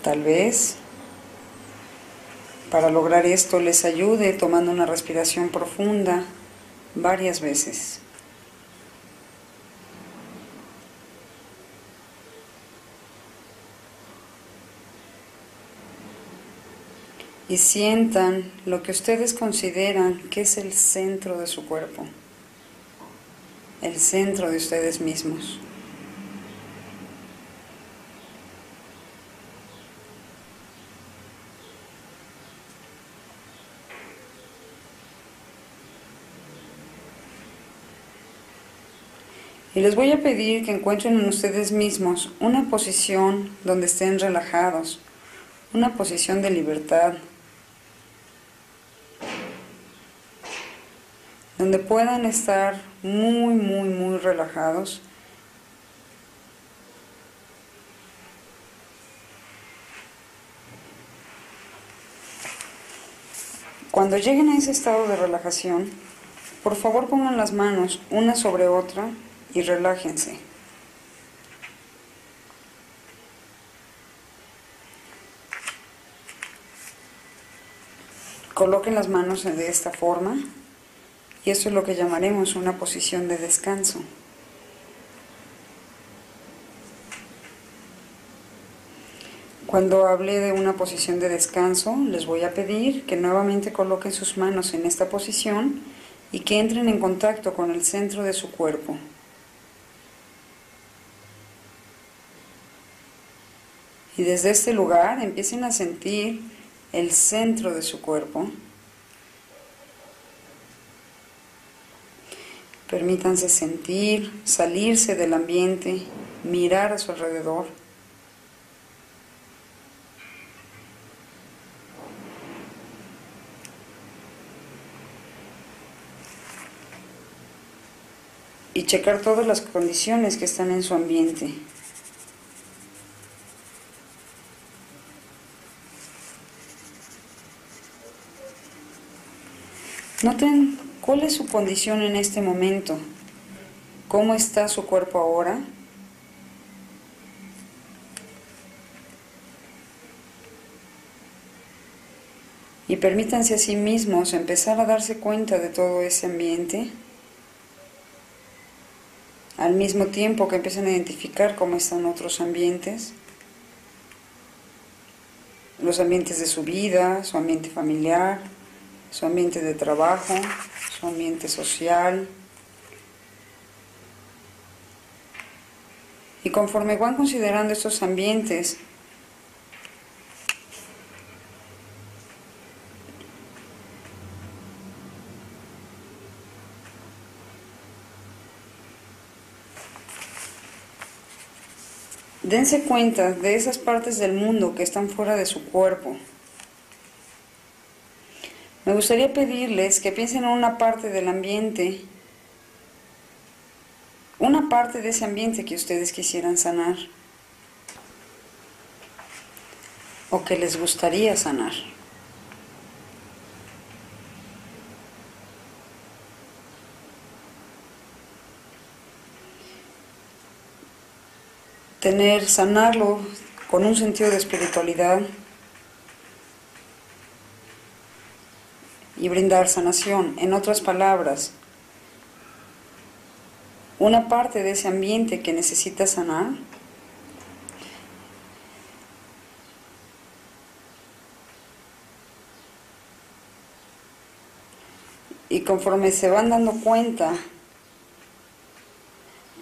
Tal vez, para lograr esto, les ayude tomando una respiración profunda varias veces. Y sientan lo que ustedes consideran que es el centro de su cuerpo, el centro de ustedes mismos. Y les voy a pedir que encuentren en ustedes mismos una posición donde estén relajados, una posición de libertad, donde puedan estar muy relajados. Cuando lleguen a ese estado de relajación, por favor pongan las manos una sobre otra y relájense. Coloquen las manos de esta forma y esto es lo que llamaremos una posición de descanso. Cuando hable de una posición de descanso, les voy a pedir que nuevamente coloquen sus manos en esta posición y que entren en contacto con el centro de su cuerpo. Y desde este lugar empiecen a sentir el centro de su cuerpo. Permítanse sentir, salirse del ambiente, mirar a su alrededor. Y checar todas las condiciones que están en su ambiente. Noten cuál es su condición en este momento, cómo está su cuerpo ahora. Y permítanse a sí mismos empezar a darse cuenta de todo ese ambiente, al mismo tiempo que empiezan a identificar cómo están otros ambientes, los ambientes de su vida, su ambiente familiar, su ambiente de trabajo, su ambiente social. Y conforme van considerando estos ambientes, dense cuenta de esas partes del mundo que están fuera de su cuerpo. Me gustaría pedirles que piensen en una parte del ambiente, una parte de ese ambiente que ustedes quisieran sanar o que les gustaría sanar. Sanarlo con un sentido de espiritualidad y brindar sanación. En otras palabras, una parte de ese ambiente que necesita sanar y conforme se van dando cuenta,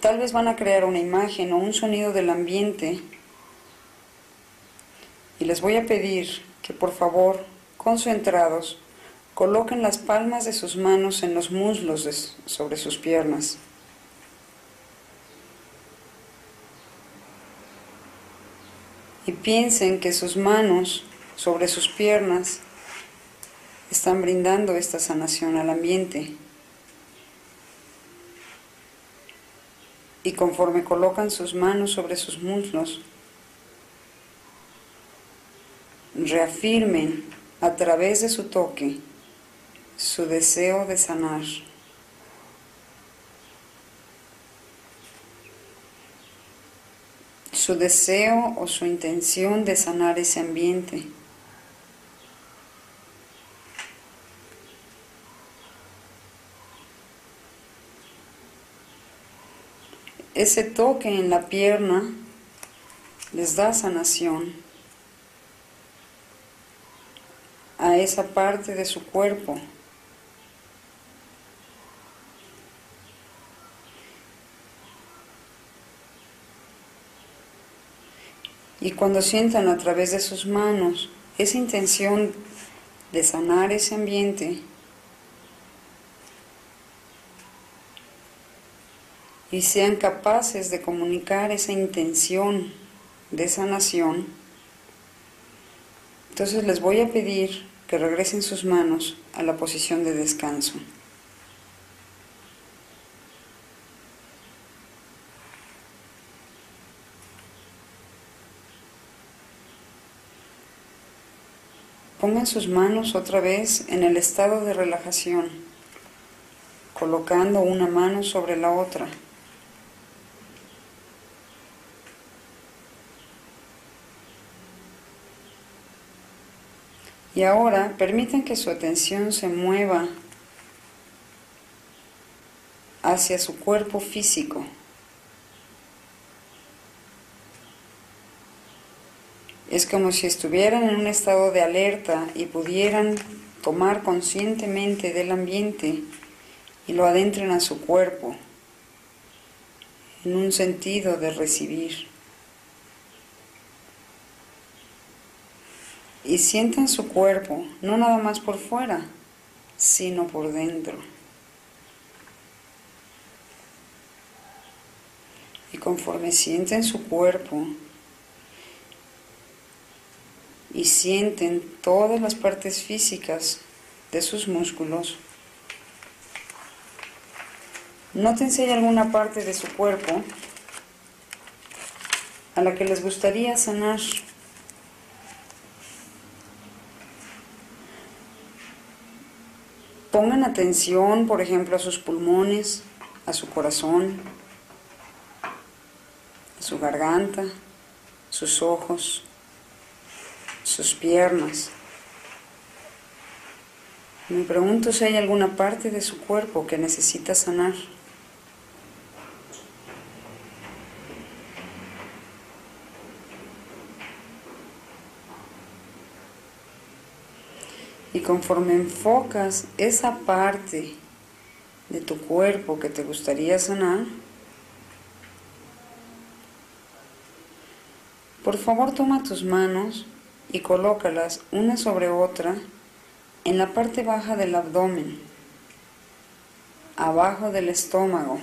tal vez van a crear una imagen o un sonido del ambiente y Y les voy a pedir que por favor, concentrados, coloquen las palmas de sus manos en los muslos sobre sus piernas. Y piensen que sus manos sobre sus piernas están brindando esta sanación al ambiente. Y conforme colocan sus manos sobre sus muslos, reafirmen a través de su toque su deseo de sanar. Su deseo o su intención de sanar ese ambiente. Ese toque en la pierna les da sanación a esa parte de su cuerpo. Y cuando sientan a través de sus manos esa intención de sanar ese ambiente, y sean capaces de comunicar esa intención de sanación, entonces les voy a pedir que regresen sus manos a la posición de descanso. Pongan sus manos otra vez en el estado de relajación, colocando una mano sobre la otra. Y ahora permitan que su atención se mueva hacia su cuerpo físico. Es como si estuvieran en un estado de alerta y pudieran tomar conscientemente del ambiente y lo adentren a su cuerpo en un sentido de recibir. Y sientan su cuerpo, no nada más por fuera, sino por dentro. Y conforme sienten su cuerpo y sienten todas las partes físicas de sus músculos, noten si hay alguna parte de su cuerpo a la que les gustaría sanar. Pongan atención, por ejemplo, a sus pulmones, a su corazón, a su garganta, sus ojos, sus piernas. Me pregunto si hay alguna parte de su cuerpo que necesita sanar. Y conforme enfocas esa parte de tu cuerpo que te gustaría sanar, por favor toma tus manos y colócalas una sobre otra en la parte baja del abdomen, abajo del estómago.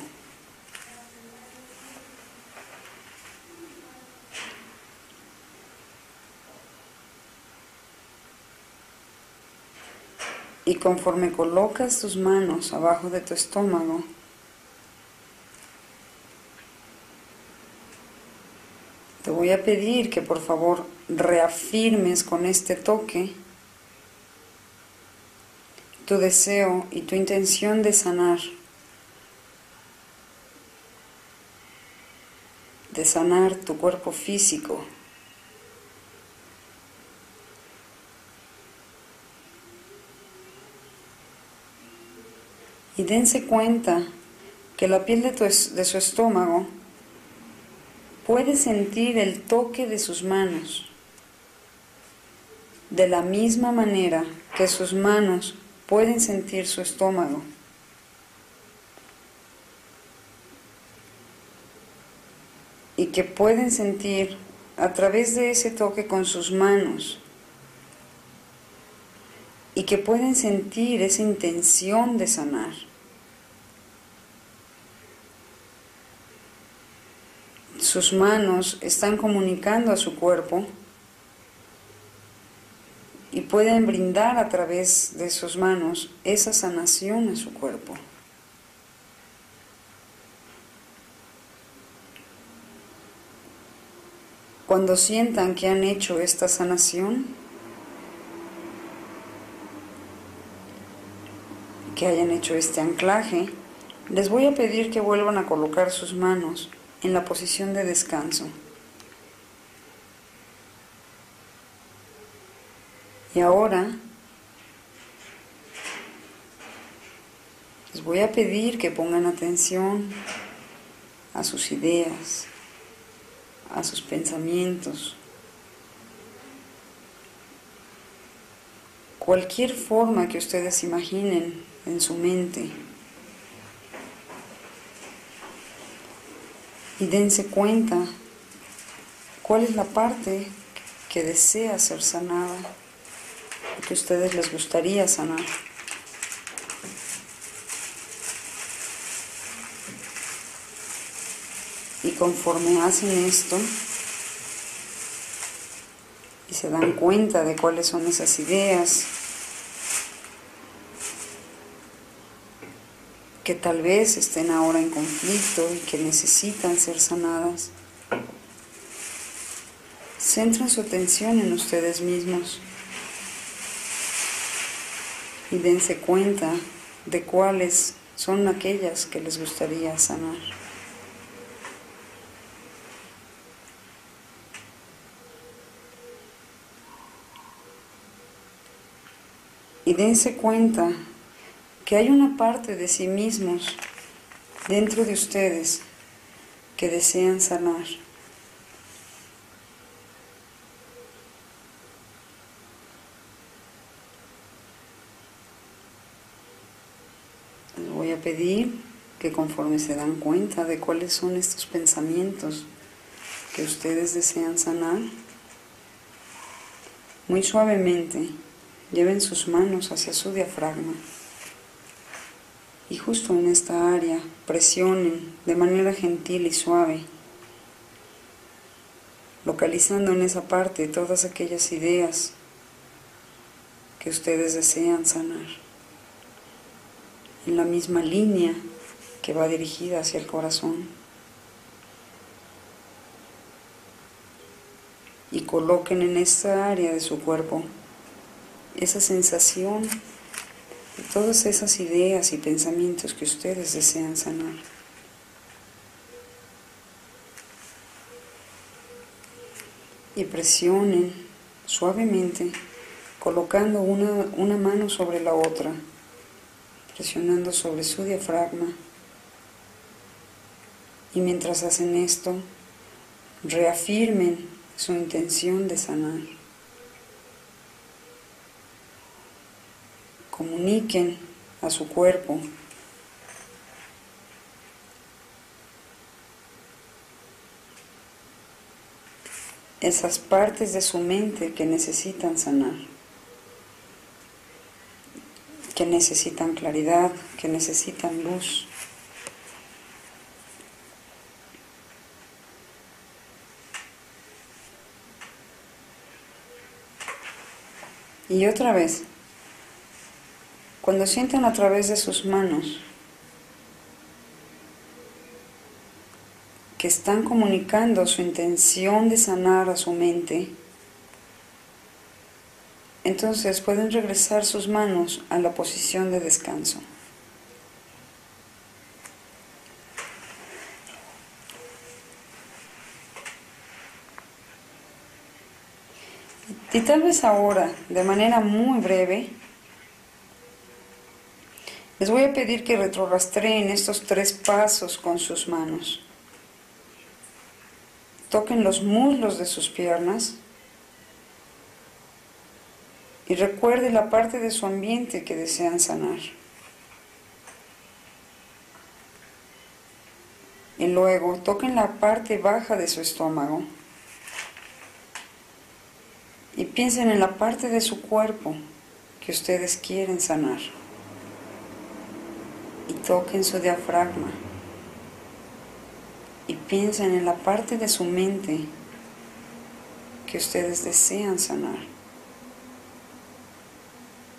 Y conforme colocas tus manos abajo de tu estómago, te voy a pedir que por favor reafirmes con este toque tu deseo y tu intención de sanar tu cuerpo físico. Y dense cuenta que la piel de su estómago puede sentir el toque de sus manos, de la misma manera que sus manos pueden sentir su estómago. Y que pueden sentir a través de ese toque con sus manos y que pueden sentir esa intención de sanar. Sus manos están comunicando a su cuerpo y pueden brindar a través de sus manos esa sanación a su cuerpo. Cuando sientan que han hecho esta sanación, que hayan hecho este anclaje, les voy a pedir que vuelvan a colocar sus manos en la posición de descanso. Y ahora les voy a pedir que pongan atención a sus ideas, a sus pensamientos. Cualquier forma que ustedes imaginen en su mente. Y dense cuenta cuál es la parte que desea ser sanada, o que a ustedes les gustaría sanar. Y conforme hacen esto y se dan cuenta de cuáles son esas ideas que tal vez estén ahora en conflicto y que necesitan ser sanadas, centren su atención en ustedes mismos y dense cuenta de cuáles son aquellas que les gustaría sanar. Y dense cuenta que hay una parte de sí mismos dentro de ustedes que desean sanar. Les voy a pedir que conforme se dan cuenta de cuáles son estos pensamientos que ustedes desean sanar, muy suavemente lleven sus manos hacia su diafragma y justo en esta área presionen de manera gentil y suave, localizando en esa parte todas aquellas ideas que ustedes desean sanar, en la misma línea que va dirigida hacia el corazón. Y coloquen en esta área de su cuerpo esa sensación de todas esas ideas y pensamientos que ustedes desean sanar. Y presionen suavemente, colocando una mano sobre la otra, presionando sobre su diafragma. Y mientras hacen esto, reafirmen su intención de sanar. Comuniquen a su cuerpo esas partes de su mente que necesitan sanar, que necesitan claridad, que necesitan luz. Y otra vez, cuando sientan a través de sus manos que están comunicando su intención de sanar a su mente, entonces pueden regresar sus manos a la posición de descanso. Y tal vez ahora, de manera muy breve, les voy a pedir que retrorastreen estos 3 pasos con sus manos. Toquen los muslos de sus piernas y recuerden la parte de su ambiente que desean sanar. Y luego toquen la parte baja de su estómago piensen en la parte de su cuerpo que ustedes quieren sanar. Y toquen su diafragma. Y piensen en la parte de su mente que ustedes desean sanar.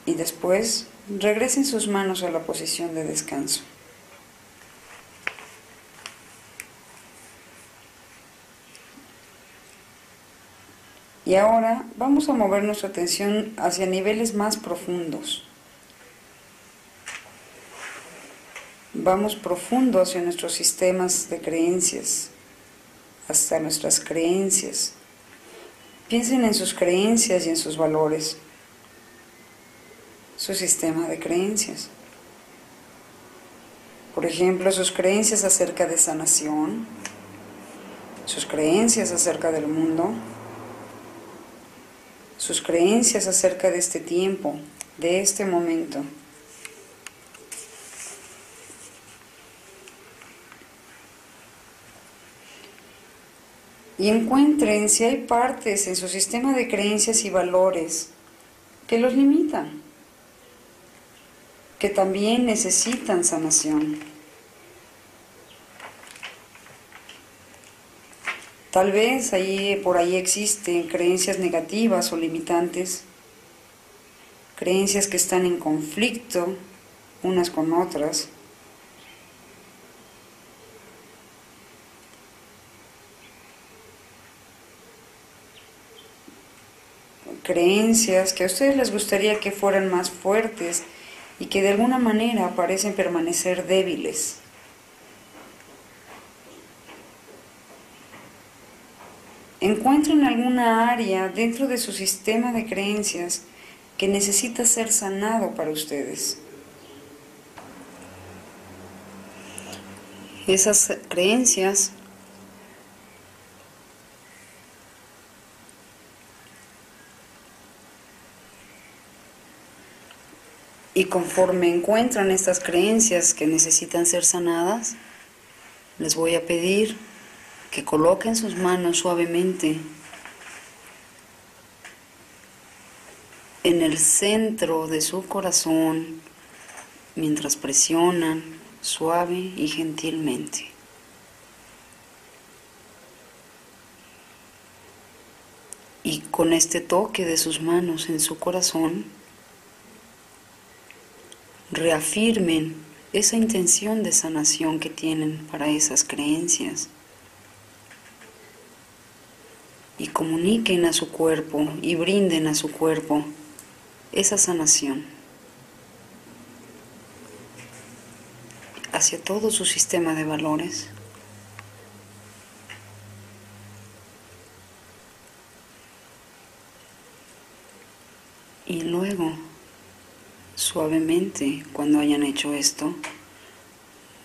Y después regresen sus manos a la posición de descanso. Y ahora vamos a mover nuestra atención hacia niveles más profundos. Vamos profundo hacia nuestros sistemas de creencias, hasta nuestras creencias. Piensen en sus creencias y en sus valores, su sistema de creencias. Por ejemplo, sus creencias acerca de sanación, sus creencias acerca del mundo, sus creencias acerca de este tiempo, de este momento. Y encuentren si hay partes en su sistema de creencias y valores que los limitan, que también necesitan sanación. Tal vez por ahí existen creencias negativas o limitantes, creencias que están en conflicto unas con otras. Creencias que a ustedes les gustaría que fueran más fuertes y que de alguna manera parecen permanecer débiles. Encuentren alguna área dentro de su sistema de creencias que necesita ser sanado para ustedes. Esas creencias y conforme encuentran estas creencias que necesitan ser sanadas, les voy a pedir que coloquen sus manos suavemente en el centro de su corazón mientras presionan suave y gentilmente. Y con este toque de sus manos en su corazón, reafirmen esa intención de sanación que tienen para esas creencias. Y comuniquen a su cuerpo y brinden a su cuerpo esa sanación hacia todo su sistema de valores. Y luego, suavemente, cuando hayan hecho esto,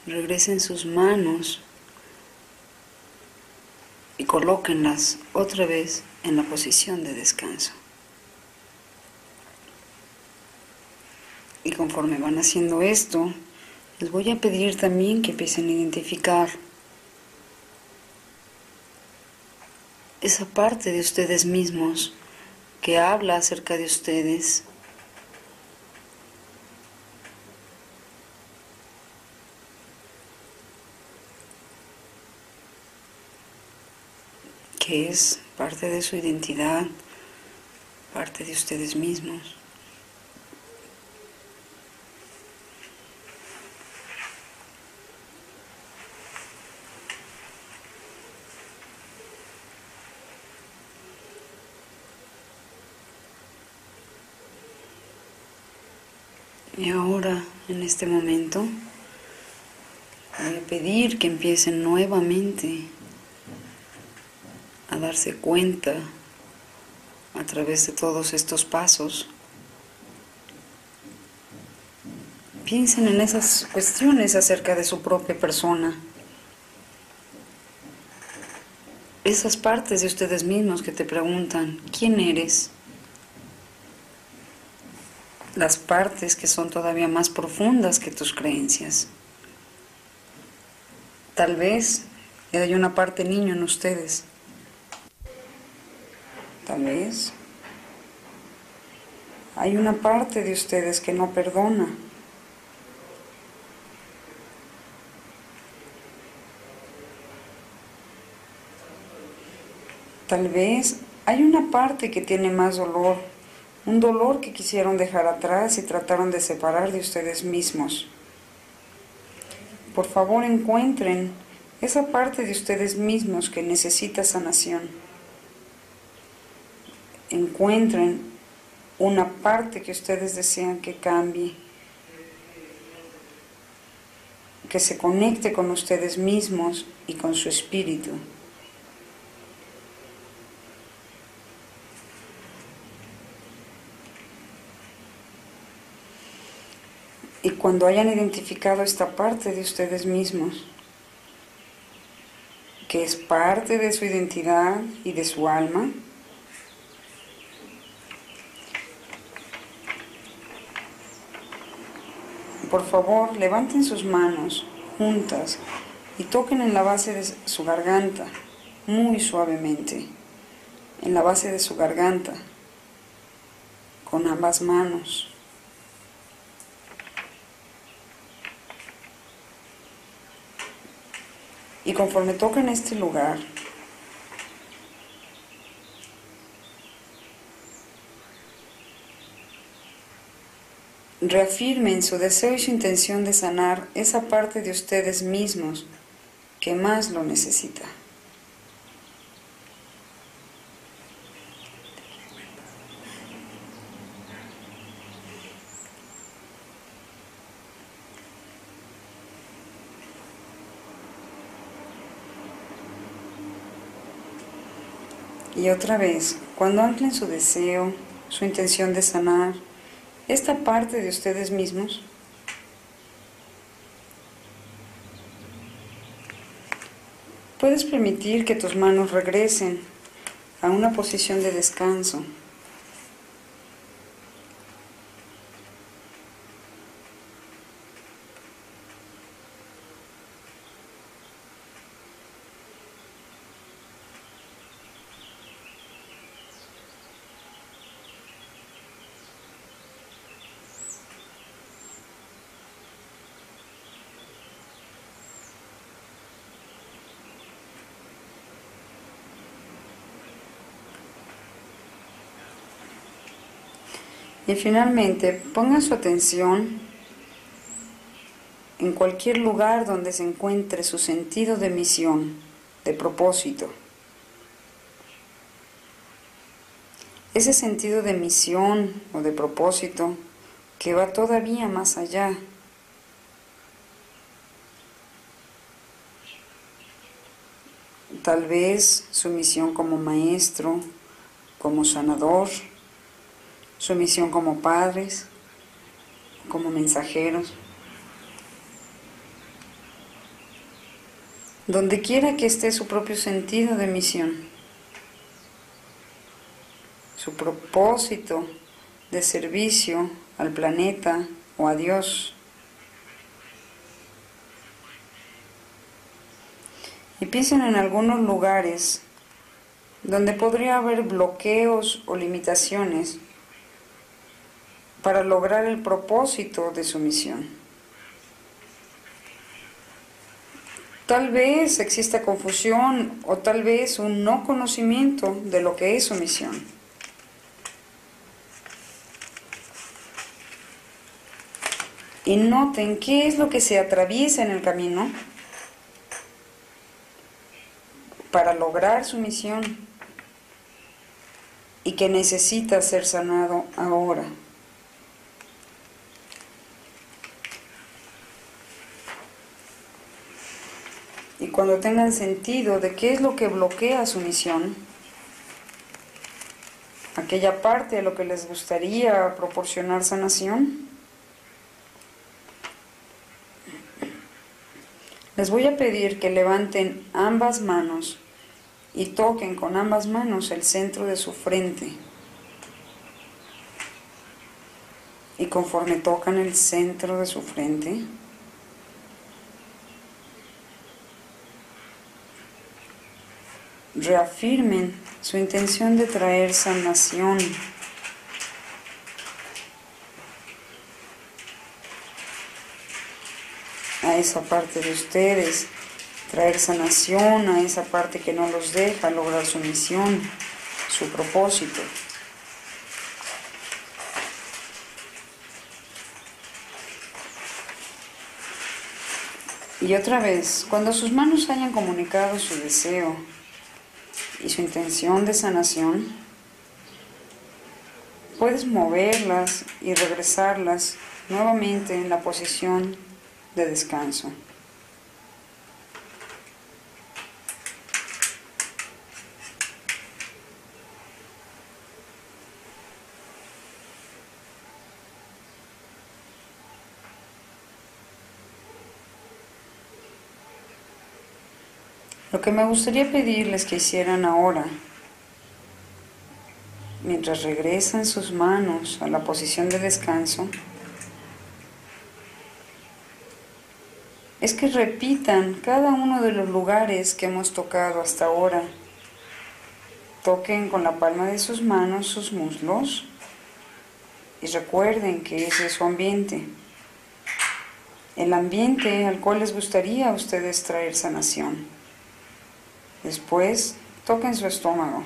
regresen sus manos y colóquenlas otra vez en la posición de descanso. Y conforme van haciendo esto, les voy a pedir también que empiecen a identificar esa parte de ustedes mismos que habla acerca de ustedes, que es parte de su identidad, parte de ustedes mismos. Y ahora, en este momento, voy a pedir que empiecen nuevamente a darse cuenta a través de todos estos pasos. Piensen en esas cuestiones acerca de su propia persona, esas partes de ustedes mismos que te preguntan, ¿quién eres? Las partes que son todavía más profundas que tus creencias. Tal vez hay una parte niño en ustedes. Tal vez Hay una parte de ustedes que no perdona. Tal vez hay una parte que tiene más dolor, un dolor que quisieron dejar atrás y trataron de separar de ustedes mismos. Por favor, encuentren esa parte de ustedes mismos que necesita sanación. Encuentren una parte que ustedes desean que cambie, que se conecte con ustedes mismos y con su espíritu. Y cuando hayan identificado esta parte de ustedes mismos, que es parte de su identidad y de su alma, por favor, levanten sus manos juntas y toquen en la base de su garganta, muy suavemente, en la base de su garganta, con ambas manos. Y conforme toquen este lugar, reafirmen su deseo y su intención de sanar esa parte de ustedes mismos que más lo necesita. Y otra vez, cuando anclen su deseo, su intención de sanar esta parte de ustedes mismos, puedes permitir que tus manos regresen a una posición de descanso. Y finalmente, pongan su atención en cualquier lugar donde se encuentre su sentido de misión, de propósito. Ese sentido de misión o de propósito que va todavía más allá. Tal vez su misión como maestro, como sanador, su misión como padres, como mensajeros. Donde quiera que esté su propio sentido de misión, su propósito de servicio al planeta o a Dios. Y piensen en algunos lugares donde podría haber bloqueos o limitaciones para lograr el propósito de su misión. Tal vez exista confusión o tal vez un no conocimiento de lo que es su misión. Y noten qué es lo que se atraviesa en el camino para lograr su misión y que necesita ser sanado ahora. Y cuando tengan sentido de qué es lo que bloquea su misión, aquella parte de lo que les gustaría proporcionar sanación, les voy a pedir que levanten ambas manos y toquen con ambas manos el centro de su frente. Y conforme tocan el centro de su frente, reafirmen su intención de traer sanación a esa parte de ustedes, traer sanación a esa parte que no los deja lograr su misión, su propósito. Y otra vez, cuando sus manos hayan comunicado su deseo y su intención de sanación, puedes moverlas y regresarlas nuevamente en la posición de descanso. Lo que me gustaría pedirles que hicieran ahora, mientras regresan sus manos a la posición de descanso, es que repitan cada uno de los lugares que hemos tocado hasta ahora. Toquen con la palma de sus manos sus muslos y recuerden que ese es su ambiente, el ambiente al cual les gustaría a ustedes traer sanación. Después, toquen su estómago.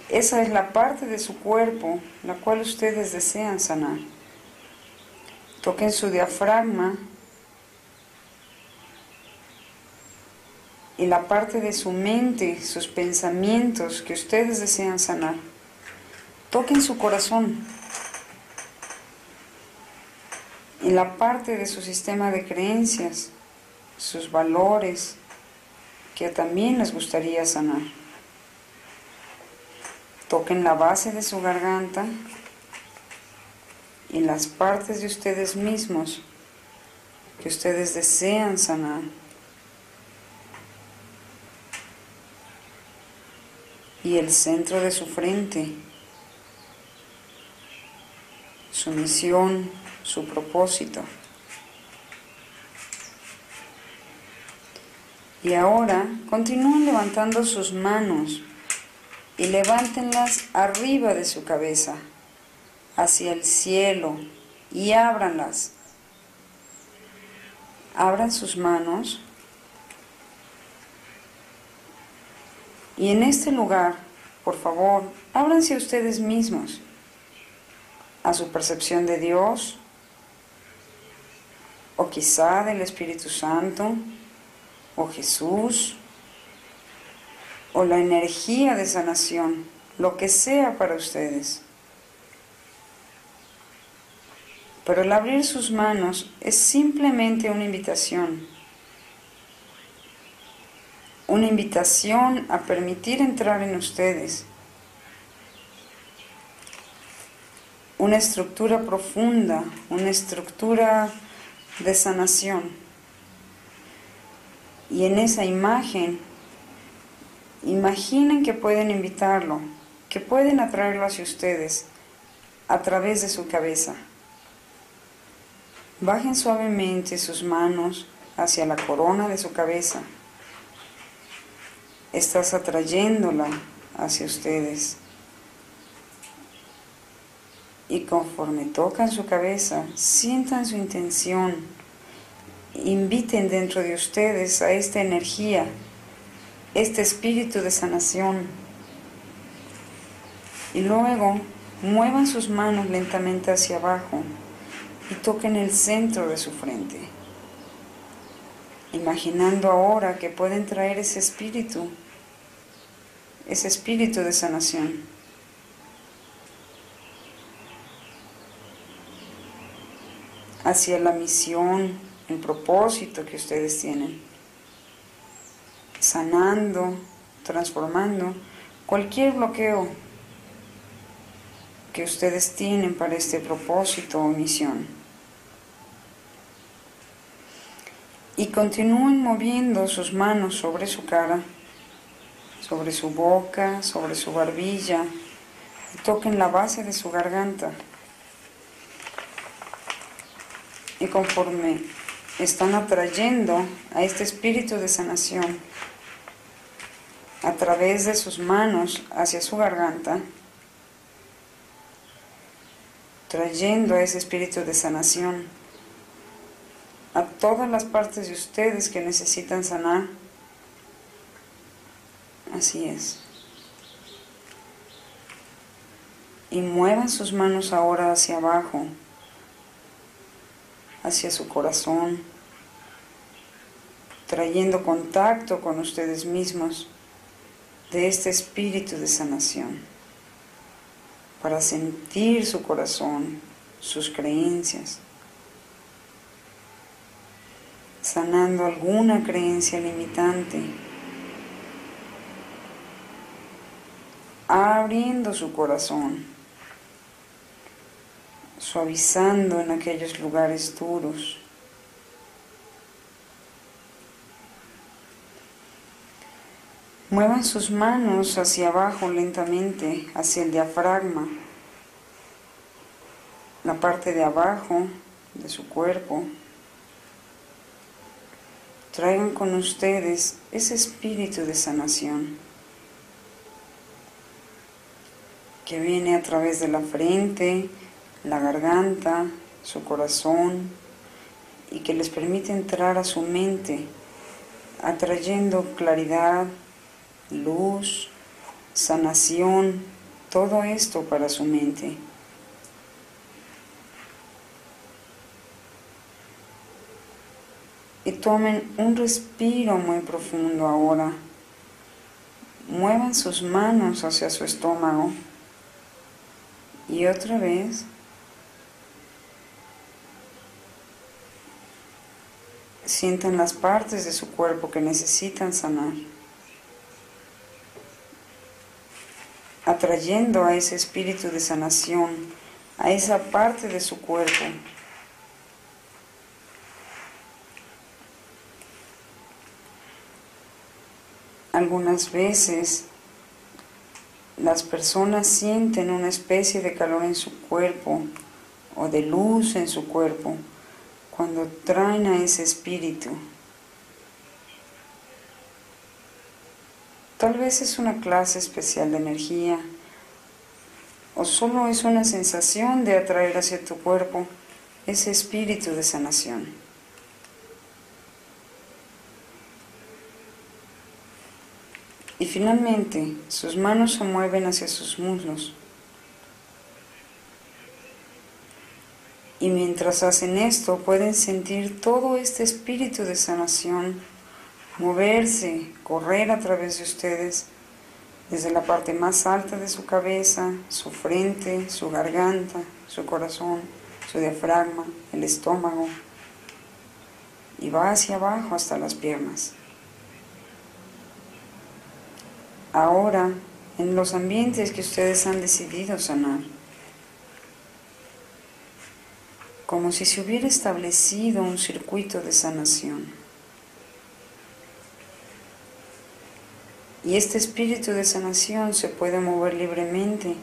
Esa es la parte de su cuerpo la cual ustedes desean sanar. Toquen su diafragma y la parte de su mente, sus pensamientos que ustedes desean sanar. Toquen su corazón y la parte de su sistema de creencias, sus valores que también les gustaría sanar. Toquen la base de su garganta y las partes de ustedes mismos que ustedes desean sanar. Y el centro de su frente, su misión, su propósito. Y ahora continúen levantando sus manos y levántenlas arriba de su cabeza, hacia el cielo, y ábranlas. Abran sus manos y en este lugar, por favor, ábranse a ustedes mismos, a su percepción de Dios, o quizá del Espíritu Santo, o Jesús, o la energía de sanación, lo que sea para ustedes. Pero el abrir sus manos es simplemente una invitación a permitir entrar en ustedes una estructura profunda, una estructura de sanación. Y en esa imagen, imaginen que pueden invitarlo, que pueden atraerlo hacia ustedes a través de su cabeza. Bajen suavemente sus manos hacia la corona de su cabeza. Estás atrayéndola hacia ustedes. Y conforme tocan su cabeza, sientan su intención. Inviten dentro de ustedes a esta energía, este espíritu de sanación. Y luego muevan sus manos lentamente hacia abajo y toquen el centro de su frente, imaginando ahora que pueden traer ese espíritu de sanación. Hacia la misión, el propósito que ustedes tienen, sanando, transformando cualquier bloqueo que ustedes tienen para este propósito o misión. Y continúen moviendo sus manos sobre su cara, sobre su boca, sobre su barbilla, y toquen la base de su garganta. Y conforme están atrayendo a este espíritu de sanación a través de sus manos hacia su garganta, trayendo a ese espíritu de sanación a todas las partes de ustedes que necesitan sanar. Así es. Y muevan sus manos ahora hacia abajo, hacia su corazón, trayendo contacto con ustedes mismos de este espíritu de sanación, para sentir su corazón, sus creencias, sanando alguna creencia limitante, abriendo su corazón, suavizando en aquellos lugares duros. Muevan sus manos hacia abajo lentamente, hacia el diafragma, la parte de abajo de su cuerpo. Traigan con ustedes ese espíritu de sanación que viene a través de la frente, la garganta, su corazón, y que les permite entrar a su mente, atrayendo claridad, luz, sanación, todo esto para su mente. Y tomen un respiro muy profundo ahora. Muevan sus manos hacia su estómago. Y otra vez, sientan las partes de su cuerpo que necesitan sanar, atrayendo a ese espíritu de sanación, a esa parte de su cuerpo. Algunas veces las personas sienten una especie de calor en su cuerpo o de luz en su cuerpo cuando traen a ese espíritu. Tal vez es una clase especial de energía o solo es una sensación de atraer hacia tu cuerpo ese espíritu de sanación. Y finalmente, sus manos se mueven hacia sus muslos. Y mientras hacen esto, pueden sentir todo este espíritu de sanación moverse, correr a través de ustedes, desde la parte más alta de su cabeza, su frente, su garganta, su corazón, su diafragma, el estómago, y va hacia abajo hasta las piernas. Ahora, en los ambientes que ustedes han decidido sanar, como si se hubiera establecido un circuito de sanación. Y este espíritu de sanación se puede mover libremente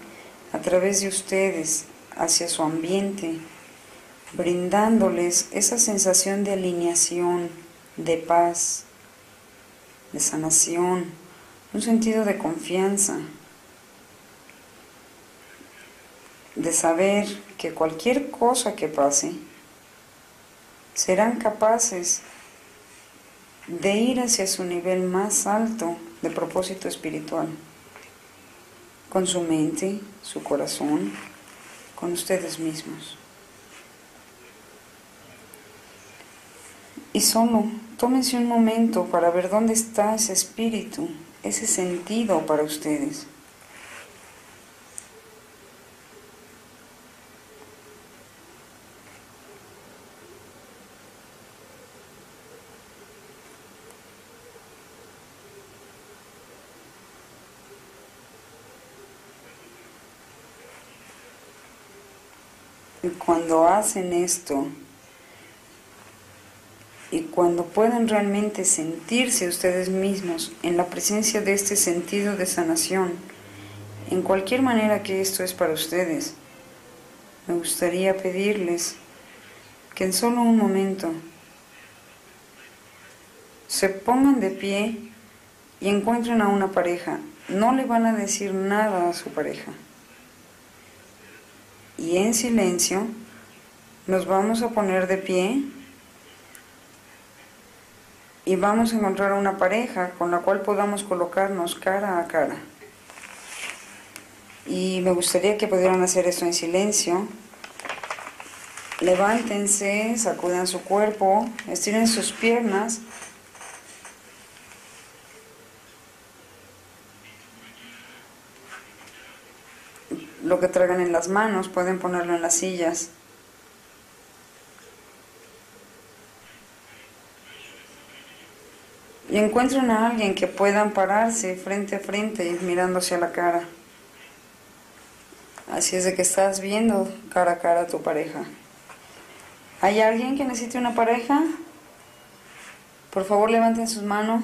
a través de ustedes hacia su ambiente, brindándoles esa sensación de alineación, de paz, de sanación, un sentido de confianza, de saber que cualquier cosa que pase, serán capaces de ir hacia su nivel más alto de propósito espiritual, con su mente, su corazón, con ustedes mismos. Y solo tómense un momento para ver dónde está ese espíritu, ese sentido para ustedes. Y cuando hacen esto, y cuando puedan realmente sentirse ustedes mismos en la presencia de este sentido de sanación, en cualquier manera que esto es para ustedes, me gustaría pedirles que en solo un momento se pongan de pie y encuentren a una pareja. No le van a decir nada a su pareja. y en silencio nos vamos a poner de pie y vamos a encontrar una pareja con la cual podamos colocarnos cara a cara. Y me gustaría que pudieran hacer esto en silencio. Levántense, sacudan su cuerpo, estiren sus piernas. Lo que traigan en las manos pueden ponerlo en las sillas. Y encuentren a alguien que puedan pararse frente a frente y mirándose a la cara. Así es de que estás viendo cara a cara a tu pareja. ¿Hay alguien que necesite una pareja? Por favor, levanten sus manos.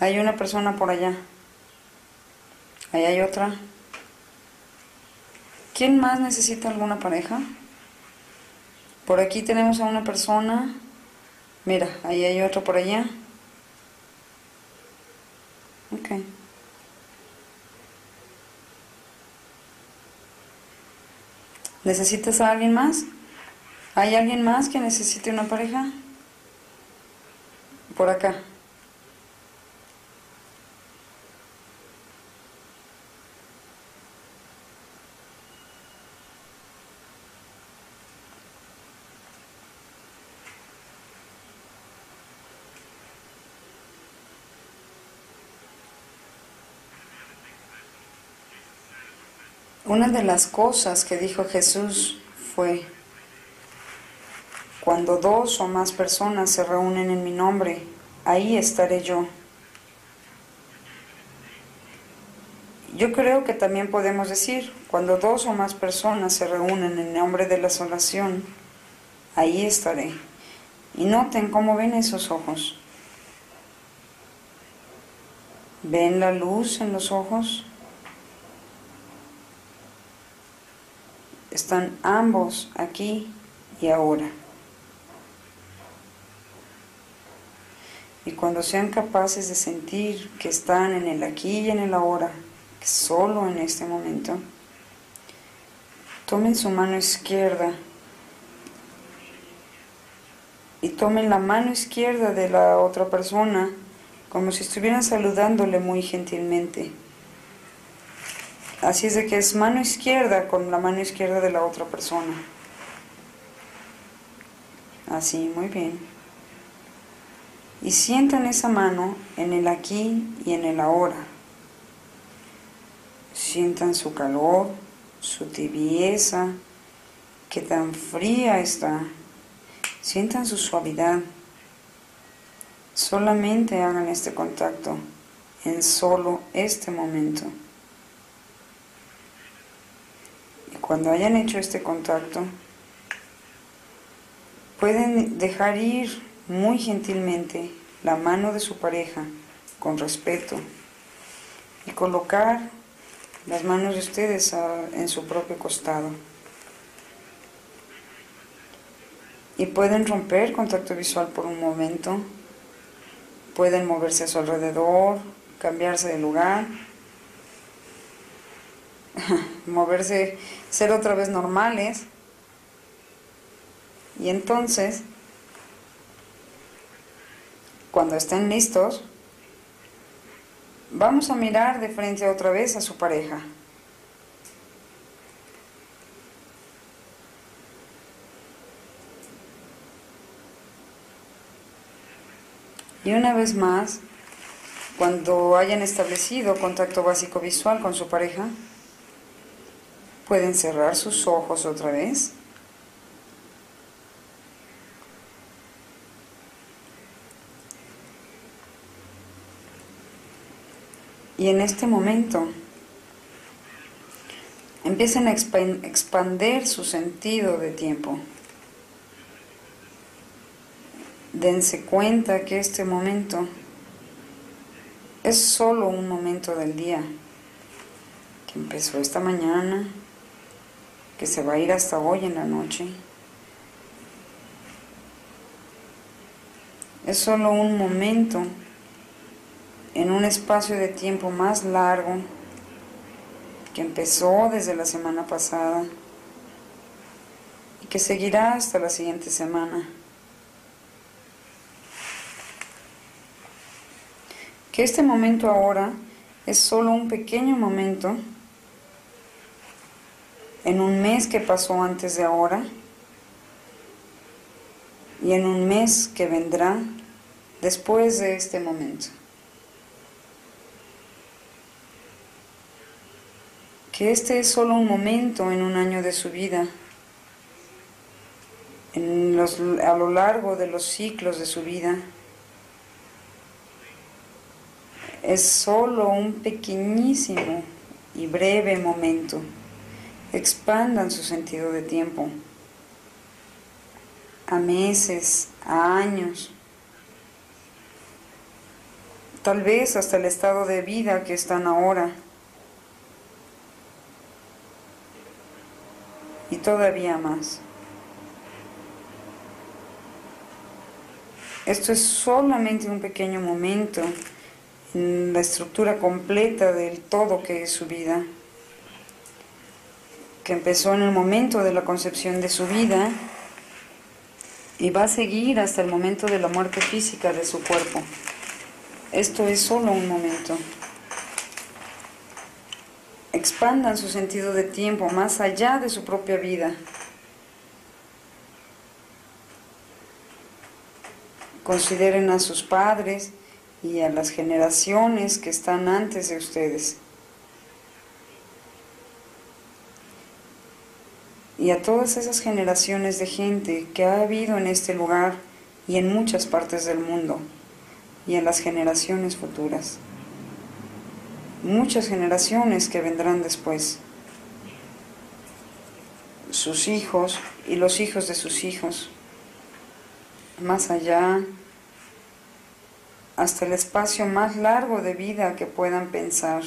Hay una persona por allá. Ahí hay otra. ¿Quién más necesita alguna pareja? Por aquí tenemos a una persona. Mira, ahí hay otro por allá. Ok. ¿Necesitas a alguien más? ¿Hay alguien más que necesite una pareja? Por acá. Una de las cosas que dijo Jesús fue: cuando 2 o más personas se reúnen en mi nombre, ahí estaré yo. Yo creo que también podemos decir, cuando 2 o más personas se reúnen en nombre de la salvación, ahí estaré. Y noten cómo ven esos ojos. ¿Ven la luz en los ojos? Están ambos aquí y ahora. Y cuando sean capaces de sentir que están en el aquí y en el ahora, que solo en este momento, tomen su mano izquierda y tomen la mano izquierda de la otra persona como si estuvieran saludándole muy gentilmente. Así es de que es mano izquierda con la mano izquierda de la otra persona. Así, muy bien. Y sientan esa mano en el aquí y en el ahora. Sientan su calor, su tibieza, qué tan fría está. Sientan su suavidad. Solamente hagan este contacto en solo este momento. Y cuando hayan hecho este contacto, pueden dejar ir muy gentilmente la mano de su pareja con respeto y colocar las manos de ustedes en su propio costado. Y pueden romper contacto visual por un momento, pueden moverse a su alrededor, cambiarse de lugar, moverse, ser otra vez normales. Y entonces, cuando estén listos, vamos a mirar de frente otra vez a su pareja. Y una vez más, cuando hayan establecido contacto básico visual con su pareja, pueden cerrar sus ojos otra vez. Y en este momento empiecen a expandir su sentido de tiempo. Dense cuenta que este momento es solo un momento del día, que empezó esta mañana, que se va a ir hasta hoy en la noche. Es solo un momento en un espacio de tiempo más largo que empezó desde la semana pasada y que seguirá hasta la siguiente semana. Que este momento ahora es solo un pequeño momento en un mes que pasó antes de ahora y en un mes que vendrá después de este momento. Que este es solo un momento en un año de su vida, a lo largo de los ciclos de su vida. Es solo un pequeñísimo y breve momento. Expandan su sentido de tiempo a meses, a años, tal vez hasta el estado de vida que están ahora y todavía más. Esto es solamente un pequeño momento en la estructura completa del todo que es su vida, que empezó en el momento de la concepción de su vida y va a seguir hasta el momento de la muerte física de su cuerpo. Esto es solo un momento. Expandan su sentido de tiempo más allá de su propia vida. Consideren a sus padres y a las generaciones que están antes de ustedes. Y a todas esas generaciones de gente que ha habido en este lugar y en muchas partes del mundo, y a las generaciones futuras. Muchas generaciones que vendrán después. Sus hijos y los hijos de sus hijos. Más allá, hasta el espacio más largo de vida que puedan pensar.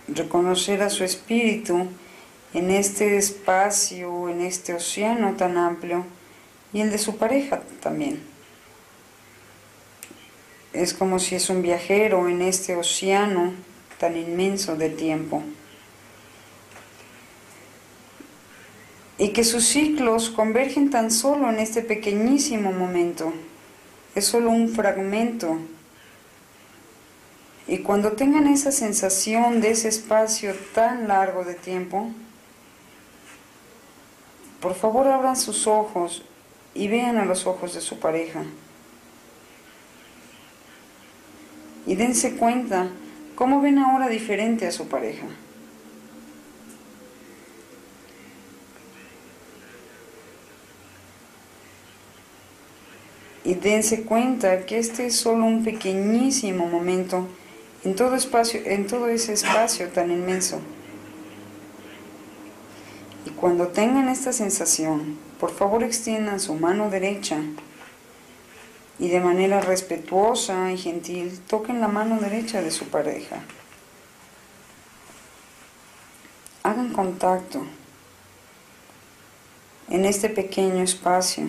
Reconocer a su espíritu en este espacio, en este océano tan amplio, y el de su pareja también. Es como si es un viajero en este océano tan inmenso de tiempo. Y que sus ciclos convergen tan solo en este pequeñísimo momento. Es solo un fragmento. Y cuando tengan esa sensación de ese espacio tan largo de tiempo, por favor abran sus ojos y vean a los ojos de su pareja. Y dense cuenta cómo ven ahora diferente a su pareja. Y dense cuenta que este es solo un pequeñísimo momento en todo ese espacio tan inmenso. Y cuando tengan esta sensación, por favor extiendan su mano derecha y de manera respetuosa y gentil toquen la mano derecha de su pareja. Hagan contacto en este pequeño espacio.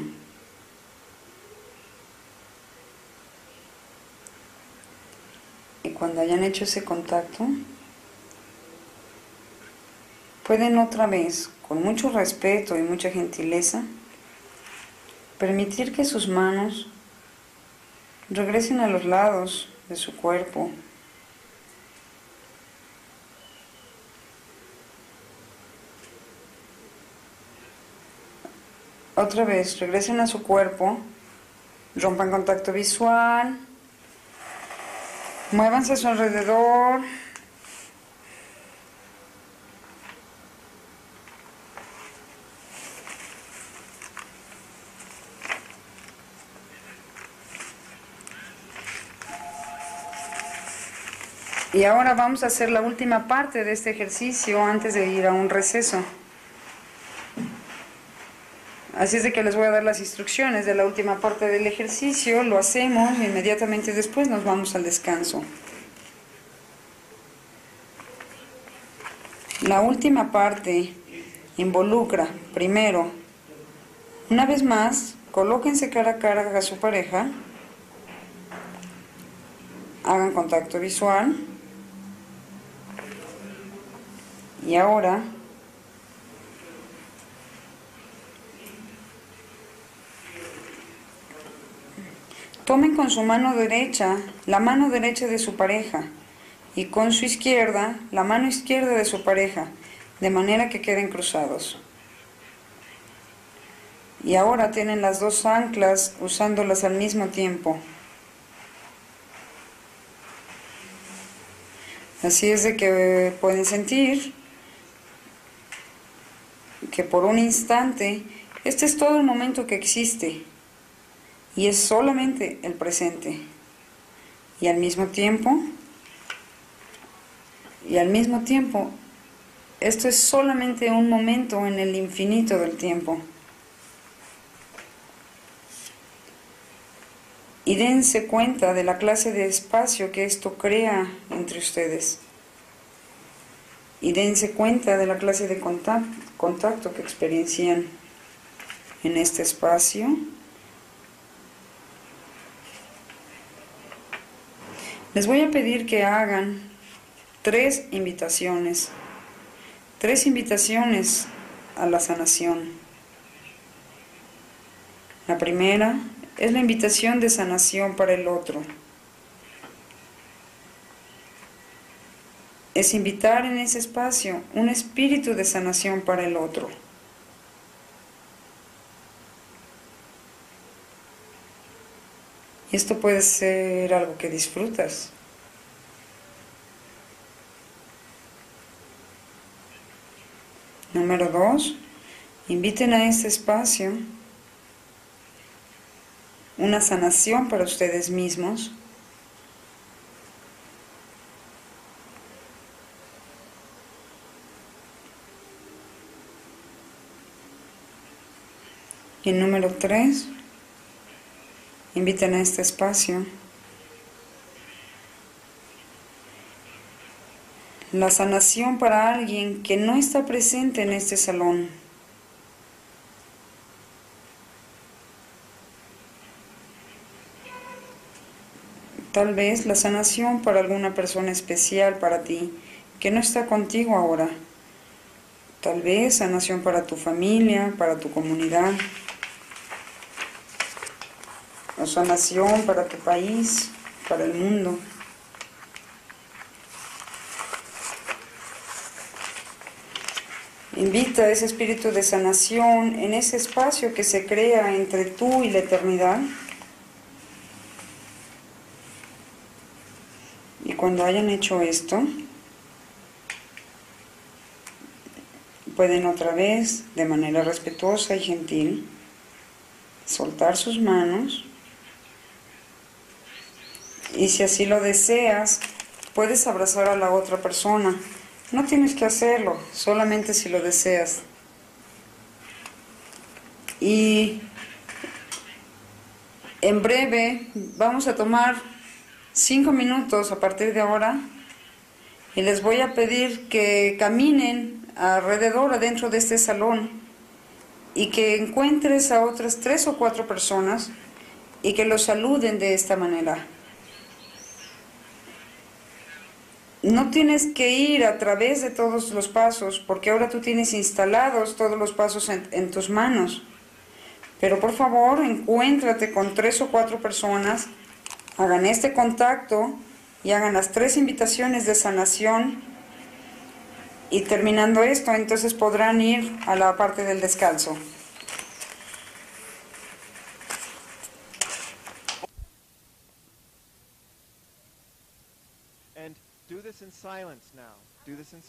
Y cuando hayan hecho ese contacto, pueden otra vez, con mucho respeto y mucha gentileza, permitir que sus manos regresen a los lados de su cuerpo. Otra vez, regresen a su cuerpo, rompan contacto visual, muévanse a su alrededor. Y ahora vamos a hacer la última parte de este ejercicio antes de ir a un receso. Así es de que les voy a dar las instrucciones de la última parte del ejercicio, lo hacemos y inmediatamente después nos vamos al descanso. La última parte involucra, primero, una vez más, colóquense cara a cara a su pareja, hagan contacto visual y ahora tomen con su mano derecha la mano derecha de su pareja y con su izquierda la mano izquierda de su pareja, de manera que queden cruzados. Y ahora tienen las dos anclas usándolas al mismo tiempo. Así es de que pueden sentir que por un instante este es todo el momento que existe y es solamente el presente. Y al mismo tiempo, esto es solamente un momento en el infinito del tiempo. Y dense cuenta de la clase de espacio que esto crea entre ustedes. Y dense cuenta de la clase de contacto que experiencian en este espacio. Les voy a pedir que hagan 3 invitaciones. 3 invitaciones a la sanación. La primera es la invitación de sanación para el otro. Es invitar en ese espacio un espíritu de sanación para el otro. Y esto puede ser algo que disfrutas. Número 2, inviten a este espacio una sanación para ustedes mismos. Y número 3, inviten a este espacio la sanación para alguien que no está presente en este salón. Tal vez la sanación para alguna persona especial para ti, que no está contigo ahora. Tal vez sanación para tu familia, para tu comunidad. O sanación para tu país, para el mundo. Invita a ese espíritu de sanación en ese espacio que se crea entre tú y la eternidad. Y cuando hayan hecho esto, pueden otra vez, de manera respetuosa y gentil, soltar sus manos. Y si así lo deseas, puedes abrazar a la otra persona. No tienes que hacerlo, solamente si lo deseas. Y en breve vamos a tomar 5 minutos a partir de ahora y les voy a pedir que caminen alrededor, adentro de este salón, y que encuentres a otras 3 o 4 personas y que los saluden de esta manera. No tienes que ir a través de todos los pasos, porque ahora tú tienes instalados todos los pasos en tus manos. Pero por favor, encuéntrate con 3 o 4 personas, hagan este contacto y hagan las 3 invitaciones de sanación. Y terminando esto, entonces podrán ir a la parte del descanso. And do this in silence now. Do this in